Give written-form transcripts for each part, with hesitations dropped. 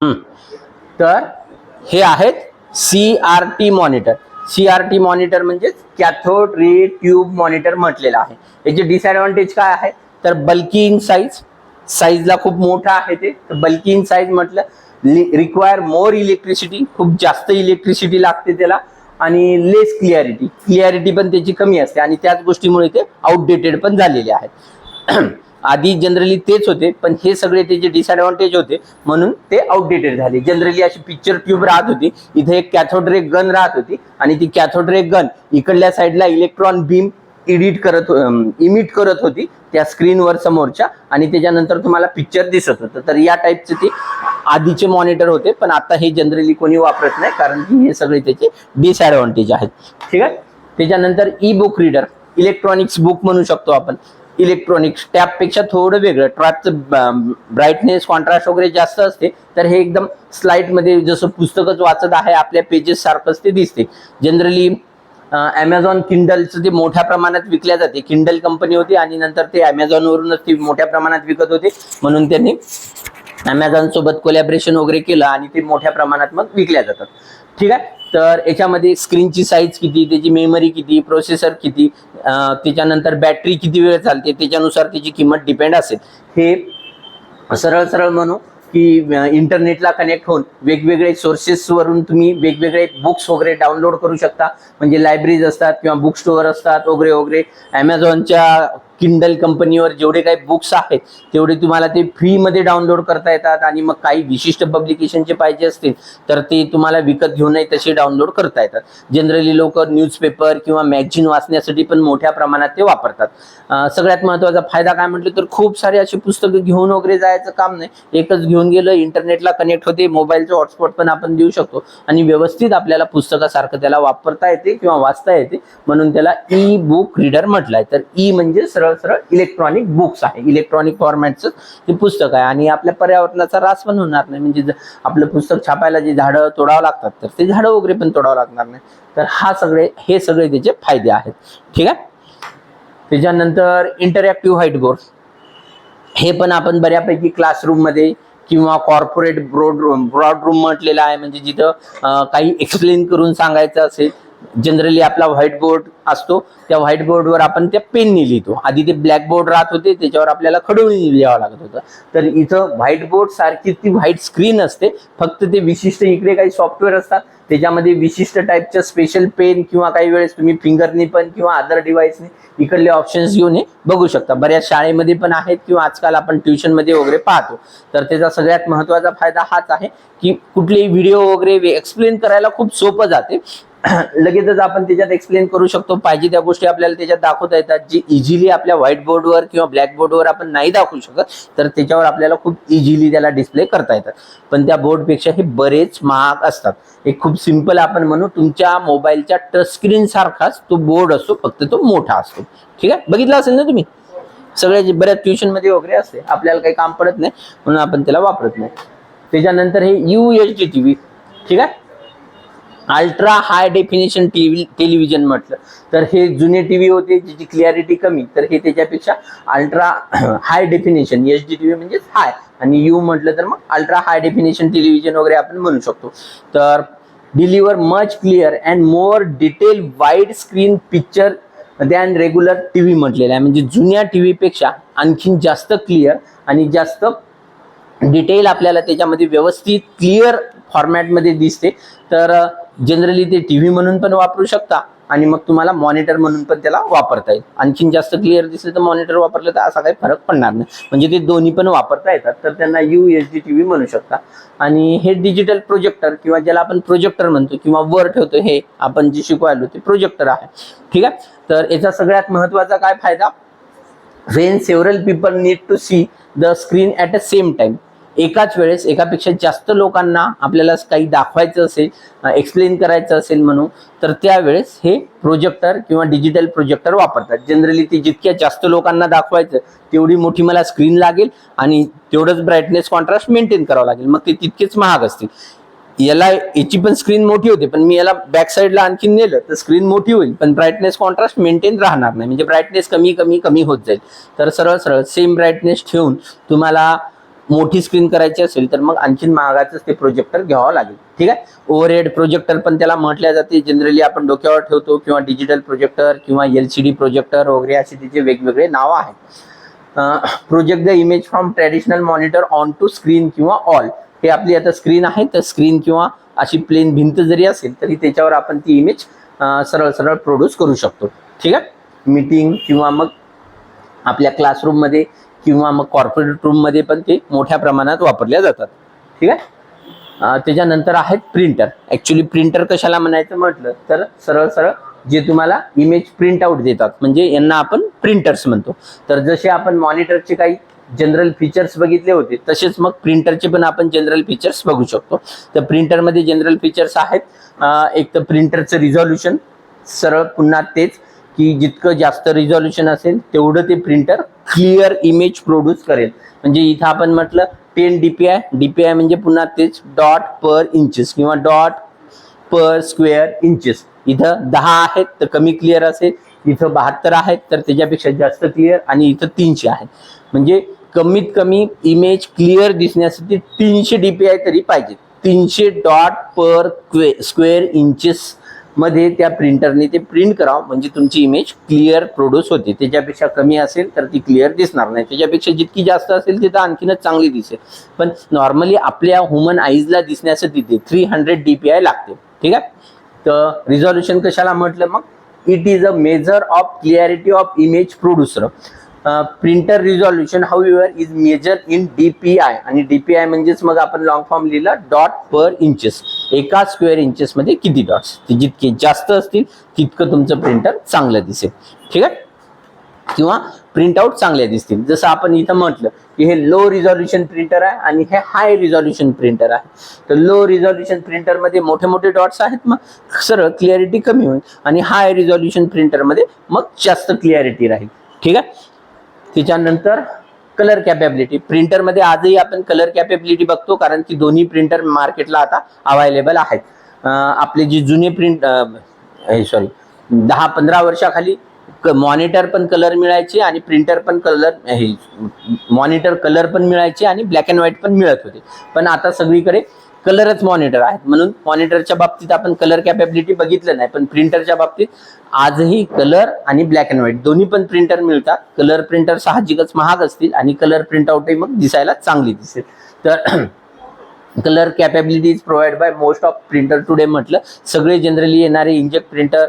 तर हे आहेत CRT मॉनिटर. CRT मॉनिटर म्हणजे कॅथोड रे ट्यूब मॉनिटर म्हटलेलं आहे. याचे डिसएडव्हान्टेज काय आहे तर बल्की इन साईजला खूप मोठा आहे ते. बल्की इन साईज म्हटलं रिक्वायर मोर इलेक्ट्रिसिटी, खूप जास्त इलेक्ट्रिसिटी लागते त्याला, आणि लेस क्लिअरिटी पण त्याची कमी असते, आणि त्याच गोष्टीमुळे ते आउटडेटेड पण झालेले आहेत. आधी जनरली तेच होते, पण हे सगळे त्याचे डिसएडव्हान्टेज होते म्हणून ते आउटडेटेड झाले. जनरली अशी पिक्चर ट्यूब राहत होती, इथे एक कॅथोड रे गन राहत होती, आणि ती कॅथोड रे गन इकडल्या साईडला इलेक्ट्रॉन बीम इमिट करत होती त्या स्क्रीनवर समोरच्या, आणि त्याच्यानंतर तुम्हाला पिक्चर दिसत होतं. तर या टाईपचे ते आधीचे मॉनिटर होते, पण आता हे जनरली कोणी वापरत नाही, कारण की हे सगळे त्याचे डिसएडव्हान्टेज आहेत. ठीक आहे. त्याच्यानंतर E book reader, electronics book म्हणू शकतो आपण. इलेक्ट्रॉनिक्स टॅबपेक्षा थोडं वेगळं, टॅबचं ब्राईटनेस कॉन्ट्रास्ट वगैरे जास्त असते, तर हे एकदम स्लाइड मध्ये जसं पुस्तकच वाचत आहे आपल्या पेजेस सारखंच ते दिसते. जनरली अमेझॉन किंडलचं ते मोठ्या प्रमाणात विकल्या जाते. किंडल कंपनी होती आणि नंतर ते अमेझॉनवरूनच ती मोठ्या प्रमाणात विकत होते, म्हणून त्यांनी अमेझॉन सोबत कोलॅबरेशन वगैरे केलं आणि ते मोठ्या प्रमाणात मग विकल्या जातात. ठीक आहे. तर याच्यामध्ये स्क्रीनची साईज किती, त्याची मेमरी किती, प्रोसेसर किती, त्याच्यानंतर बॅटरी किती वेळ चालते, त्याच्यानुसार त्याची किंमत डिपेंड असेल. हे सरळ म्हणू की इंटरनेटला कनेक्ट होऊन वेगवेगळे सोर्सेस वरून तुम्ही वेगवेगळे बुक्स वगैरे डाउनलोड करू शकता. म्हणजे लायब्ररीज असतात किंवा बुक स्टोअर असतात वगैरे. अमेझॉनच्या किंडल कंपनीवर जेवढे काही बुक्स आहेत तेवढे तुम्हाला ते फ्रीमध्ये डाउनलोड करता येतात, आणि मग काही विशिष्ट पब्लिकेशनचे पाहिजे असतील तर ते तुम्हाला विकत घेऊनही तसे डाउनलोड करता येतात. जनरली लोक न्यूजपेपर किंवा मॅगझिन वाचण्यासाठी पण मोठ्या प्रमाणात ते वापरतात. सगळ्यात महत्त्वाचा फायदा काय म्हटलं तर खूप सारे असे पुस्तकं घेऊन वगैरे जायचं काम नाही. एकच घेऊन गेलं, इंटरनेटला कनेक्ट होते, मोबाईलचं हॉटस्पॉट पण आपण देऊ शकतो, आणि व्यवस्थित आपल्याला पुस्तकासारखं त्याला वापरता येते किंवा वाचता येते, म्हणून त्याला ई बुक रीडर म्हटलंय. तर ई म्हणजे सरळ इलेक्ट्रॉनिक बुक्स आहे, इलेक्ट्रॉनिक फॉर्मॅटचं ते पुस्तक आहे, आणि आपल्या पर्यावरणाचा ऱ्हास पण होणार नाही. म्हणजे आपलं पुस्तक छापायला जे झाडं तोडावं लागतात तर ते झाडं वगैरे पण तोडावं लागणार नाही. तर हे सगळे त्याचे फायदे आहेत. ठीक आहे. त्याच्यानंतर इंटरॅक्टिव्ह व्हाईट बोर्ड, हे पण आपण बऱ्यापैकी क्लासरूम मध्ये किंवा कॉर्पोरेट ब्रॉड रूम म्हटलेला आहे. म्हणजे जिथं काही एक्सप्लेन करून सांगायचं असेल, जनरली आपला व्हाईट बोर्ड असतो, त्या व्हाईट बोर्डवर आपण त्या पेनने लिहितो. आधी ते ब्लॅक बोर्ड राहत होते, त्याच्यावर आपल्याला खडून लिहावं लागत होतं. तर इथं व्हाईट बोर्ड सारखी ती व्हाईट स्क्रीन असते, फक्त ते विशिष्ट इकडे काही सॉफ्टवेअर असतात, त्याच्यामध्ये विशिष्ट टाईपच्या स्पेशल पेन किंवा काही वेळेस तुम्ही फिंगरनी पण किंवा अदर डिव्हाइसने इकडले ऑप्शन्स घेऊन हे बघू शकता. बऱ्याच शाळेमध्ये पण आहेत किंवा आजकाल आपण ट्युशन मध्ये वगैरे पाहतो. तर त्याचा सगळ्यात महत्त्वाचा फायदा हाच आहे की कुठलेही व्हिडिओ वगैरे एक्सप्लेन करायला खूप सोपं जाते. लगेचच आपण त्याच्यात एक्सप्लेन करू शकतो. पाहिजे त्या गोष्टी आपल्याला त्याच्यात दाखवता येतात, जी इझिली आपल्या व्हाईट बोर्डवर किंवा ब्लॅक बोर्डवर आपण नाही दाखवू शकत, तर त्याच्यावर आपल्याला खूप इझिली त्याला डिस्प्ले करता येतात. पण त्या बोर्डपेक्षा हे बरेच महाग असतात. एक खूप सिंपल आपण म्हणू, तुमच्या मोबाईलच्या टच स्क्रीन सारखाच तो बोर्ड असतो, फक्त तो मोठा असतो. ठीक आहे. बघितलं असेल ना तुम्ही, सगळ्या बऱ्याच ट्युशन मध्ये वगैरे असते, आपल्याला काही काम पडत नाही म्हणून आपण त्याला वापरत नाही. त्याच्यानंतर हे UHD टीव्ही. ठीक आहे. अल्ट्रा हाय डेफिनेशन टेलिव्हिजन म्हटलं तर हे जुने टीव्ही होते ज्याची क्लिअरिटी कमी, तर हे त्याच्यापेक्षा ultra high definition HD TV म्हणजे हाय, आणि यू म्हटलं तर मग अल्ट्रा हाय डेफिनेशन टेलिव्हिजन वगैरे आपण म्हणू शकतो. तर deliver much clear and more detail wide screen picture than regular TV म्हटलेलं आहे. म्हणजे जुन्या टीव्हीपेक्षा आणखीन जास्त क्लिअर आणि जास्त डिटेल आपल्याला त्याच्यामध्ये व्यवस्थित क्लिअर फॉर्मॅटमध्ये दिसते. तर जनरली ते टीव्ही म्हणून पण वापरू शकता, आणि मग तुम्हाला मॉनिटर म्हणून पण त्याला वापरता येईल. आणखीन जास्त क्लिअर दिसले तर मॉनिटर वापरलं तर असा काही फरक पडणार नाही. म्हणजे ते दोन्ही पण वापरता येतात, तर त्यांना UHD टीव्ही म्हणू शकता. आणि हे डिजिटल प्रोजेक्टर किंवा ज्याला आपण प्रोजेक्टर म्हणतो किंवा वर ठेवतो, हे आपण जे शिकवायलो ते प्रोजेक्टर आहे. ठीक आहे. तर याचा सगळ्यात महत्त्वाचा काय फायदा, when several people need to see the screen at the same time, एकाच वेळेस एकापेक्षा जास्त लोकांना आपल्याला काही दाखवायचं असेल, एक्सप्लेन करायचं असेल म्हणून, तर त्यावेळेस हे प्रोजेक्टर किंवा डिजिटल प्रोजेक्टर वापरतात. जनरली ते जितक्या जास्त लोकांना दाखवायचं तेवढी मोठी मला स्क्रीन लागेल आणि तेवढंच ब्राईटनेस कॉन्ट्रास्ट मेंटेन करावं लागेल, मग ते तितकेच महाग असतील. याची पण स्क्रीन मोठी होते, पण मी याला बॅक साईडला आणखी नेलं तर स्क्रीन मोठी होईल, पण ब्राईटनेस कॉन्ट्रास्ट मेंटेन राहणार नाही. म्हणजे ब्राईटनेस कमी होत जाईल. तर सरळ सेम ब्राईटनेस ठेवून तुम्हाला मोठी स्क्रीन करायची असेल तर मग आणखीन महागाचंच ते प्रोजेक्टर घ्यावं लागेल. ठीक आहे. ओव्हरहेड प्रोजेक्टर पण त्याला म्हटल्या जाते. जनरली आपण डोक्यावर ठेवतो किंवा डिजिटल प्रोजेक्टर किंवा LCD प्रोजेक्टर वगैरे असे त्याचे वेगवेगळे नाव आहेत. Project the image from traditional monitor onto screen किंवा ऑल. हे आपली आता स्क्रीन आहे, तर स्क्रीन किंवा अशी प्लेन भिंत जरी असेल तरी त्याच्यावर आपण ती इमेज सरळ सरळ प्रोड्यूस करू शकतो. ठीक आहे. मीटिंग किंवा मग आपल्या क्लासरूममध्ये किंवा मग कॉर्पोरेट रूममध्ये पण ते मोठ्या प्रमाणात वापरल्या जातात. ठीक आहे. त्याच्यानंतर आहेत प्रिंटर. ॲक्च्युली प्रिंटर कशाला म्हणायचं म्हटलं तर सरळ सरळ जे तुम्हाला इमेज प्रिंट आउट देतात म्हणजे यांना आपण प्रिंटर्स म्हणतो. तर जसे आपण मॉनिटरचे काही जनरल फीचर्स बघितले होते तसेच मग प्रिंटरचे पण आपण जनरल फीचर्स बघू शकतो. तर प्रिंटरमध्ये जनरल फीचर्स आहेत, एक तर प्रिंटरचं रिझॉल्युशन, सरळ पुन्हा तेच की जितकं जास्त रिझॉल्युशन असेल तेवढं ते प्रिंटर क्लिअर इमेज प्रोड्यूस करेल. म्हणजे इथं आपण म्हटलं 10 DPI म्हणजे पुन्हा तेच डॉट पर इंचेस किंवा डॉट पर स्क्वेअर इंचेस. इथं 10 आहेत तर कमी क्लिअर असेल, इथं 72 आहेत तर त्याच्यापेक्षा जास्त क्लिअर, आणि इथं 300 आहेत. म्हणजे कमीत कमी इमेज क्लिअर दिसण्यासाठी 300 DPI तरी पाहिजे. 300 डॉट पर स्क्वेअर इंचेस मध्ये त्या प्रिंटरने ते प्रिंट करावं म्हणजे तुमची इमेज क्लिअर प्रोड्यूस होते. त्याच्यापेक्षा कमी असेल तर ती क्लिअर दिसणार नाही. त्याच्यापेक्षा जितकी जास्त असेल तिथं आणखीनच चांगली दिसेल. पण नॉर्मली आपल्या ह्युमन आईजला दिसण्यासाठी ते 300 DPI लागते. ठीक आहे. तर रिझॉल्युशन कशाला म्हटलं मग, it is a measure of clarity of image producer. Printer resolution however is measure in DPI, आणि DPI म्हणजेच मग आपण लॉंग फॉर्म लिहिला डॉट पर इंचेस. एका स्क्वेअर इंचेस मध्ये किती डॉट्स, ते जितके जास्त असतील तितकं तुमचं प्रिंटर चांगलं दिसेल. ठीक आहे. किंवा प्रिंट आउट चांगले दिसतील. जसं आपण इथं म्हटलं की हे लो रिझॉल्युशन प्रिंटर आहे आणि हे हाय रिझॉल्युशन प्रिंटर आहे. तर लो रिझॉल्युशन प्रिंटरमध्ये मोठे मोठे डॉट्स आहेत मग सरळ क्लिअरिटी कमी होईल, आणि हाय रिझॉल्युशन प्रिंटरमध्ये मग जास्त क्लिअरिटी राहील. ठीक आहे. त्याच्यानंतर कलर कॅपेबिलिटी. प्रिंटरमध्ये आजही आपण कलर कॅपेबिलिटी बघतो कारण की दोन्ही प्रिंटर मार्केटला आता अवेलेबल आहेत. आपले जे जुने 10-15 वर्षाखाली मॉनिटर पण कलर मिळायचे आणि प्रिंटर पण मॉनिटर कलर पण मिळायचे आणि ब्लॅक अँड व्हाईट पण मिळत होते. पण आता सगळीकडे कलरच मॉनिटर आहेत, म्हणून मॉनिटरच्या बाबतीत आपण कलर कॅपेबिलिटी बघितलं नाही. पण प्रिंटरच्या बाबतीत आजही कलर आणि ब्लॅक अँड व्हाईट दोन्ही पण प्रिंटर मिळतात. कलर प्रिंटर साहजिकच महाग असतील आणि कलर प्रिंट आउटही मग दिसायला चांगली दिसेल. तर colour capability is provide by most of printer today. म्हटलं सगळे जनरली येणारे इंजेक्ट प्रिंटर,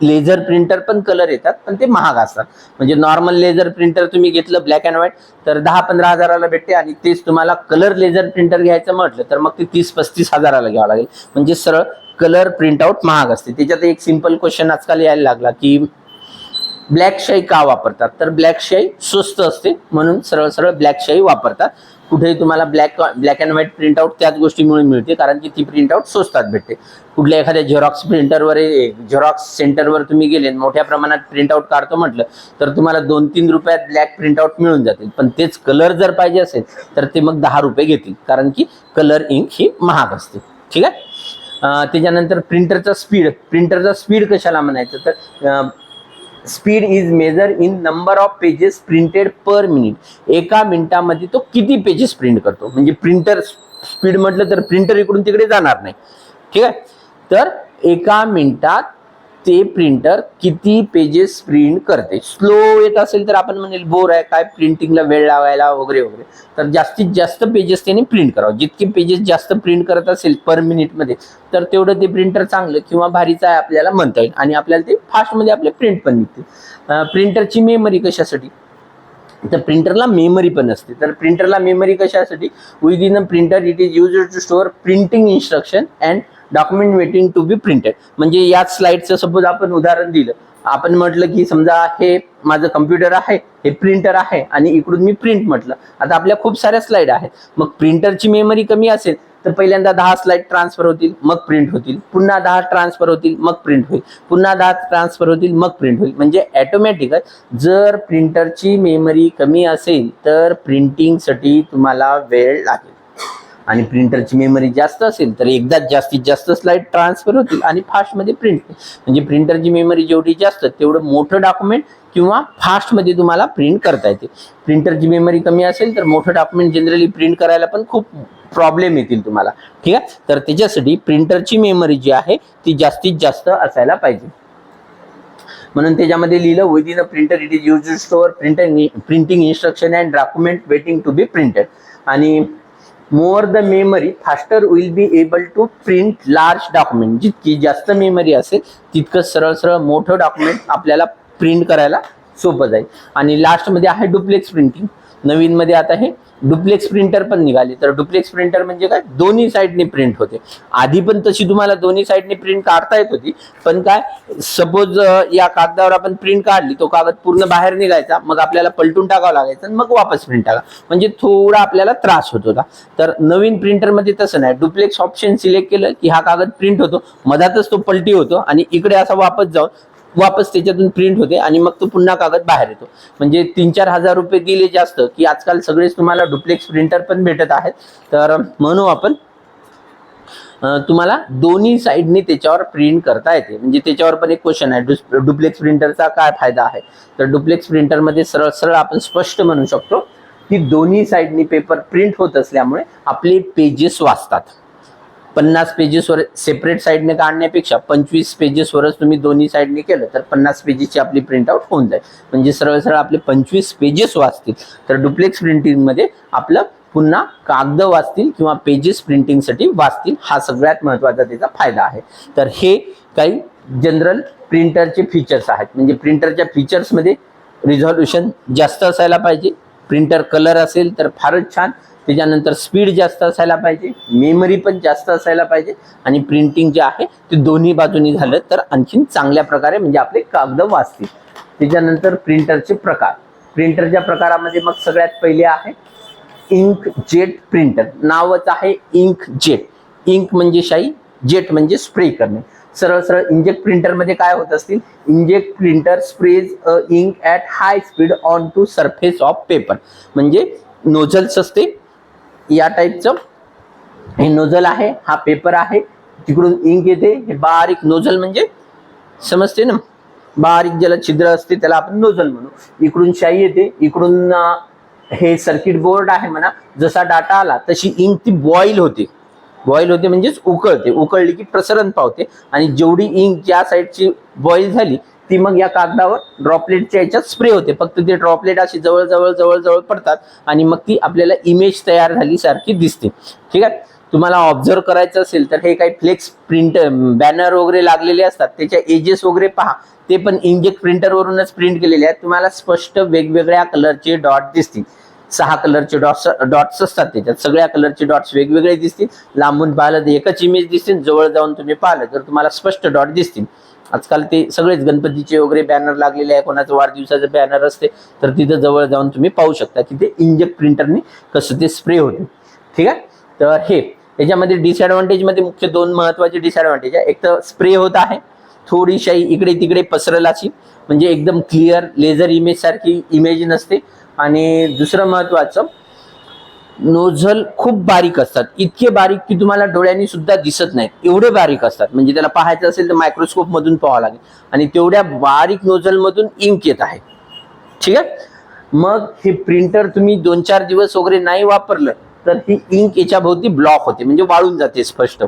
लेझर प्रिंटर पण कलर येतात पण ते महाग असतात. म्हणजे नॉर्मल लेझर प्रिंटर तुम्ही घेतलं ब्लॅक अँड व्हाईट तर 10-15 हजाराला भेटते, आणि तेच तुम्हाला कलर लेझर प्रिंटर घ्यायचं म्हटलं तर मग ते 30-35 हजाराला घ्यावं लागेल. म्हणजे सरळ कलर प्रिंट आउट महाग असते. त्याच्यात एक सिंपल क्वेश्चन आजकाल यायला लागला की ब्लॅक शाई का वापरतात, तर ब्लॅक शाई स्वस्त असते म्हणून सरळ सरळ ब्लॅक शाई वापरतात. कुठेही तुम्हाला black and white print out त्याच गोष्टीमुळे मिळते कारण की ती प्रिंट आउट स्वस्तात भेटते. कुठल्या एखाद्या झेरॉक्स प्रिंटरवर, झेरॉक्स सेंटरवर तुम्ही गेले मोठ्या प्रमाणात प्रिंट आउट काढतो म्हटलं तर तुम्हाला 2-3 रुपयात ब्लॅक प्रिंट आउट मिळून जातील. पण तेच कलर जर पाहिजे असेल तर ते मग 10 रुपये घेतील कारण की कलर इंक ही महाग असते. ठीक आहे. त्याच्यानंतर प्रिंटरचा स्पीड कशाला म्हणायचं तर speed is measure in number of pages printed per minute. एका मिनिटामध्ये तो किती पेजेस प्रिंट करतो. म्हणजे प्रिंटर स्पीड म्हटलं तर प्रिंटर इकडून तिकडे जाणार नाही. ठीक आहे. तर एका मिनिटात ते प्रिंटर किती पेजेस प्रिंट करते. स्लो येत असेल तर आपण म्हणेल बोर आहे काय प्रिंटिंगला वेळ लावायला वगैरे वगैरे. तर जास्तीत जास्त पेजेस त्याने प्रिंट करावं. जितके पेजेस जास्त प्रिंट करत असेल पर मिनिटमध्ये तर तेवढं ते प्रिंटर चांगलं किंवा भारीचं आहे आपल्याला म्हणता येईल, आणि आपल्याला ते फास्टमध्ये आपले प्रिंट पण निघते. प्रिंटरची मेमरी कशासाठी, तर प्रिंटरला मेमरी पण असते. तर प्रिंटरला मेमरी कशासाठी, within a printer it is used to store printing instruction and document waiting to be printed. म्हणजे याच स्लाइडचं सपोज आपण उदाहरण दिलं, आपण म्हटलं की समजा हे माझं कम्प्युटर आहे, हे प्रिंटर आहे आणि इकडून मी प्रिंट म्हटलं. आता आपल्या खूप साऱ्या स्लाइड आहेत. मग प्रिंटरची मेमरी कमी असेल तर पहिल्यांदा 10 स्लाइड ट्रान्सफर होतील मग प्रिंट होतील, पुन्हा 10 ट्रान्सफर होतील मग प्रिंट होईल, पुन्हा 10 ट्रान्सफर होतील मग प्रिंट होईल. म्हणजे ऑटोमॅटिकच जर प्रिंटरची मेमरी कमी असेल तर प्रिंटिंगसाठी तुम्हाला वेळ लागेल. आणि प्रिंटरची मेमरी जास्त असेल तर एकदाच जास्तीत जास्त स्लाइड ट्रान्सफर होतील आणि फास्टमध्ये प्रिंट, म्हणजे प्रिंटरची मेमरी जेवढी जास्त तेवढं मोठं डॉक्युमेंट किंवा फास्टमध्ये तुम्हाला प्रिंट करता येते. प्रिंटरची मेमरी कमी असेल तर मोठं डॉक्युमेंट जनरली प्रिंट करायला पण खूप प्रॉब्लेम येतील तुम्हाला. ठीक आहे, तर त्याच्यासाठी प्रिंटरची मेमरी जी आहे ती जास्तीत जास्त असायला पाहिजे. म्हणून त्याच्यामध्ये लिहिलं within a printer it is used to store printing instruction and document waiting to be printed. आणि more the memory faster will be able to print large document. जितकी जास्त मेमरी असेल तितकं सरळ सरळ मोठं डॉक्युमेंट आपल्याला प्रिंट करायला सोपं जाईल. आणि लास्टमध्ये आहे डुप्लेक्स प्रिंटिंग. नवीनमध्ये आता हे डुप्लेक्स प्रिंटर पण निघाले. तर डुप्लेक्स प्रिंटर म्हणजे काय, दोन्ही साईडने प्रिंट होते. आधी पण तशी तुम्हाला दोन्ही साईडने प्रिंट काढता येत होती, पण काय सपोज या कागदावर आपण प्रिंट काढली, तो कागद पूर्ण बाहेर निघायचा, मग आपल्याला पलटून टाकावं लागायचं आणि मग वापस प्रिंट टाका, म्हणजे थोडा आपल्याला त्रास होत होता. तर नवीन प्रिंटरमध्ये तसं नाही. डुप्लेक्स ऑप्शन सिलेक्ट केलं की हा कागद प्रिंट होतो, मधातच तो पलटी होतो आणि इकडे असा वापस त्याच्यातून प्रिंट होते आणि मग तो पुन्हा कागद बाहेर येतो. म्हणजे 3-4 हजार रुपये दिले जास्त की आजकाल सगळेच तुम्हाला डुप्लेक्स प्रिंटर पण भेटत आहेत. तर म्हणू आपण तुम्हाला दोन्ही साईडनी त्याच्यावर प्रिंट करता येते. म्हणजे त्याच्यावर पण एक क्वेश्चन आहे, डुप्लेक्स प्रिंटरचा काय फायदा आहे. तर डुप्लेक्स प्रिंटरमध्ये सरळ सरळ आपण स्पष्ट म्हणू शकतो की दोन्ही साईडनी पेपर प्रिंट होत असल्यामुळे आपले पेजेस वाचतात. 50 पेजेसवर सेपरेट साईडने काढण्यापेक्षा 25 पेजेसवरच तुम्ही दोन्ही साईडने केलं तर 50 पेजेसची आपली प्रिंट आउट होऊन जाईल. म्हणजे सरळ सरळ आपले 25 पेजेस वाचतील. तर डुप्लेक्स प्रिंटिंगमध्ये आपलं पुन्हा कागद वाचतील किंवा पेजेस प्रिंटिंगसाठी वाचतील. हा सगळ्यात महत्त्वाचा त्याचा फायदा आहे. तर हे काही जनरल प्रिंटरचे फीचर्स आहेत. म्हणजे प्रिंटरच्या फीचर्समध्ये रिझॉल्युशन जास्त असायला पाहिजे, प्रिंटर कलर असेल तर फारच छान, त्याच्यानंतर स्पीड जास्त असायला पाहिजे, मेमरी पण जास्त असायला पाहिजे आणि प्रिंटिंग जे आहे ते दोन्ही बाजूनी झालं तर आणखीन चांगल्या प्रकारे म्हणजे आपले कागद वाचतील. त्याच्यानंतर प्रिंटरचे प्रकार. प्रिंटरच्या प्रकारामध्ये मग सगळ्यात पहिले आहे इंक जेट प्रिंटर. नावच आहे इंक जेट. इंक म्हणजे शाई, जेट म्हणजे स्प्रे करणे. सरळ सरळ इंजेक्ट प्रिंटरमध्ये काय होत असतील, inkjet printer sprays a ink at high speed onto surface of paper. म्हणजे नोझल्स असते या टाईपचं, हे नोझल आहे, हा पेपर आहे, तिकडून इंक येते, हे बारीक नोझल म्हणजे समजते ना, बारीक ज्याला छिद्र असते त्याला आपण नोझल म्हणू. इकडून शाई येते, इकडून हे सर्किट बोर्ड आहे म्हणा, जसा डाटा आला तशी इंक ती बॉईल होते म्हणजेच उकळते, उकळली की प्रसरण पावते आणि जेवढी इंक ज्या साईडची बॉईल झाली ती मग या कागदावर ड्रॉपलेटच्या याच्यात स्प्रे होते. फक्त ते ड्रॉपलेट अशी जवळ पडतात आणि मग ती आपल्याला इमेज तयार झाली सारखी दिसते. ठीक आहे, तुम्हाला ऑब्झर्व करायचं असेल तर हे काही फ्लेक्स प्रिंट बॅनर वगैरे लागलेले असतात, त्याच्या एजेस वगैरे पहा, ते पण इंजेक्ट प्रिंटरवरूनच प्रिंट केलेले आहेत. तुम्हाला स्पष्ट वेगवेगळ्या कलरचे डॉट दिसतील. 6 कलरचे डॉट्स असतात त्याच्यात, सगळ्या कलरचे डॉट्स वेगवेगळे दिसतील. लांबून पाहिलं तर एकच इमेज दिसतील, जवळ जाऊन तुम्ही पाहिलं तर तुम्हाला स्पष्ट डॉट दिसतील. आजकाल ते सगळेच गणपतीचे वगैरे बॅनर लागलेले आहे, कोणाचं वाढदिवसाचं बॅनर असते तर तिथं जवळ जाऊन तुम्ही पाहू शकता की ते इंजेक्ट प्रिंटरने कसं ते स्प्रे होते. ठीक आहे, तर हे याच्यामध्ये डिसएडव्हान्टेजमध्ये मुख्य 2 महत्त्वाचे डिसएडव्हान्टेज आहे. एक तर स्प्रे होत आहे, थोडीशी इकडे तिकडे पसरल अशी, म्हणजे एकदम क्लिअर लेझर इमेज सारखी इमेज नसते. आणि दुसरं महत्त्वाचं, नोझल खूप बारीक असतात, इतके बारीक की तुम्हाला डोळ्यांनी सुद्धा दिसत नाहीत, एवढे बारीक असतात. म्हणजे त्याला पाहायचं असेल तर मायक्रोस्कोप मधून पाहावं लागेल आणि तेवढ्या बारीक नोझल मधून इंक येत आहे. ठीक आहे, मग हे प्रिंटर तुम्ही 2-4 दिवस वगैरे नाही वापरलं तर ही इंक याच्या भोवती ब्लॉक होते, म्हणजे वाळून जाते स्पष्ट.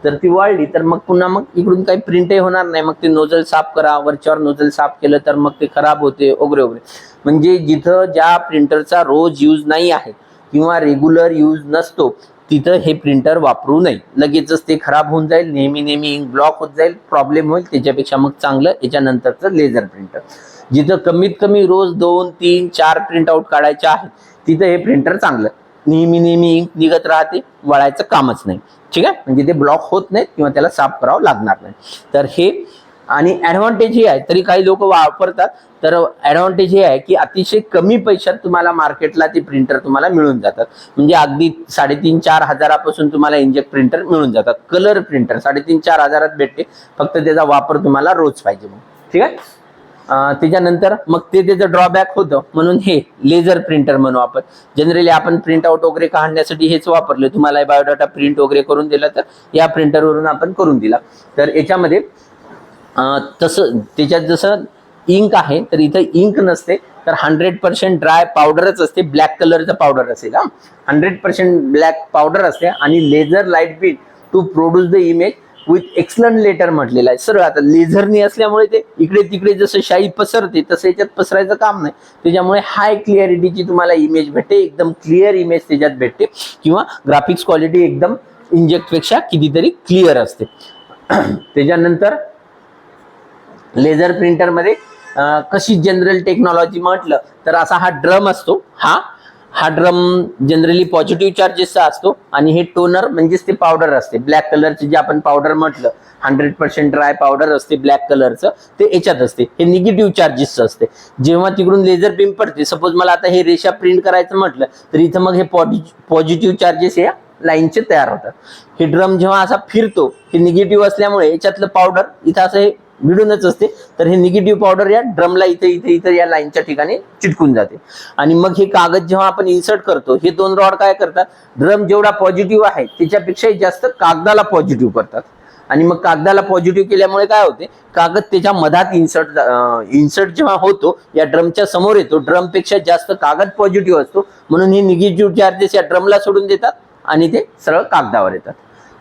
तर ती वाळली तर मग पुन्हा मग इकडून काही प्रिंटही होणार नाही. मग ते नोझल साफ करा, वरच्यावर नोझल साफ केलं तर मग ते खराब होते वगैरे. म्हणजे जिथं ज्या प्रिंटरचा रोज यूज नाही आहे किंवा रेग्युलर यूज नसतो तिथं हे प्रिंटर वापरू नये. लगेचच ते खराब होऊन जाईल, नेहमी इंक ब्लॉक होत जाईल, प्रॉब्लेम होईल. त्याच्यापेक्षा मग चांगलं याच्यानंतरचं लेझर प्रिंटर. जिथं कमीत कमी रोज 2, 3, 4 प्रिंट आउट काढायचे आहेत तिथं हे प्रिंटर चांगलं. नेहमी इंक निघत राहते, वळायचं कामच नाही. ठीक आहे, म्हणजे ते ब्लॉक होत नाहीत किंवा त्याला साफ करावं लागणार नाही. तर हे आणि ॲडव्हान्टेज हे आहे, तरी काही लोक वापरतात. तर ॲडव्हान्टेज हे आहे की अतिशय कमी पैशात तुम्हाला मार्केटला ते प्रिंटर तुम्हाला मिळून जातात. म्हणजे अगदी 3,500-4 हजारापासून तुम्हाला इंजेक्ट प्रिंटर मिळून जातात. कलर प्रिंटर 3,500-4 हजारात भेटते, फक्त त्याचा वापर तुम्हाला रोज पाहिजे. मग ठीक आहे, त्याच्यानंतर मग ते त्याचं ड्रॉबॅक होतं, म्हणून हे लेझर प्रिंटर म्हणू आपण. जनरली आपण प्रिंट आउट वगैरे काढण्यासाठी हेच वापरले. तुम्हाला बायोडाटा प्रिंट वगैरे करून दिला तर या प्रिंटरवरून आपण करून दिला. तर याच्यामध्ये तसं त्याच्यात जसं इंक आहे तर इथं इंक नसते, तर 100% ड्राय पावडरच असते. ब्लॅक कलरचं पावडर असेल, 100% ब्लॅक पावडर असते. आणि laser light beat to produce the image with excellent letter म्हटलेलं आहे. सरळ आता लेझरनी असल्यामुळे ते इकडे तिकडे जसं शाई पसरते तसं याच्यात पसरायचं काम नाही. त्याच्यामुळे हाय क्लिअरिटीची तुम्हाला इमेज भेटते, एकदम क्लिअर इमेज त्याच्यात भेटते, किंवा ग्राफिक्स क्वालिटी एकदम इंजेक्टपेक्षा कितीतरी क्लिअर असते. त्याच्यानंतर लेझर प्रिंटरमध्ये कशी जनरल टेक्नॉलॉजी म्हटलं तर असा हा ड्रम असतो. हा ड्रम जनरली पॉझिटिव्ह चार्जेसचा असतो. आणि हे टोनर म्हणजेच ते पावडर असते ब्लॅक कलरचे, जे आपण पावडर म्हटलं 100% ड्राय पावडर असते ब्लॅक कलरचं, ते याच्यात असते. हे निगेटिव्ह चार्जेसचं असते. जेव्हा तिकडून लेझर बीम पडते, सपोज मला आता हे रेषा प्रिंट करायचं म्हटलं तर इथं मग हे पॉझिटिव्ह चार्जेस या लाईनचे तयार होतात. हे ड्रम जेव्हा असा फिरतो, हे निगेटिव्ह असल्यामुळे याच्यातलं पावडर इथं असं हे भिडूनच असते, तर हे निगेटिव्ह पावडर या ड्रमला इथे या लाईनच्या ठिकाणी चिटकून जाते. आणि मग हे कागद जेव्हा आपण इन्सर्ट करतो, हे दोन रॉड काय करतात, ड्रम जेवढा पॉझिटिव्ह आहे त्याच्यापेक्षाही जास्त कागदाला पॉझिटिव्ह करतात. आणि मग कागदाला पॉझिटिव्ह केल्यामुळे काय होते, कागद त्याच्या मधात इन्सर्ट जेव्हा होतो या ड्रमच्या समोर येतो, ड्रमपेक्षा जास्त कागद पॉझिटिव्ह असतो, म्हणून हे निगेटिव्ह चार्जेस या ड्रमला सोडून देतात आणि ते सरळ कागदावर येतात.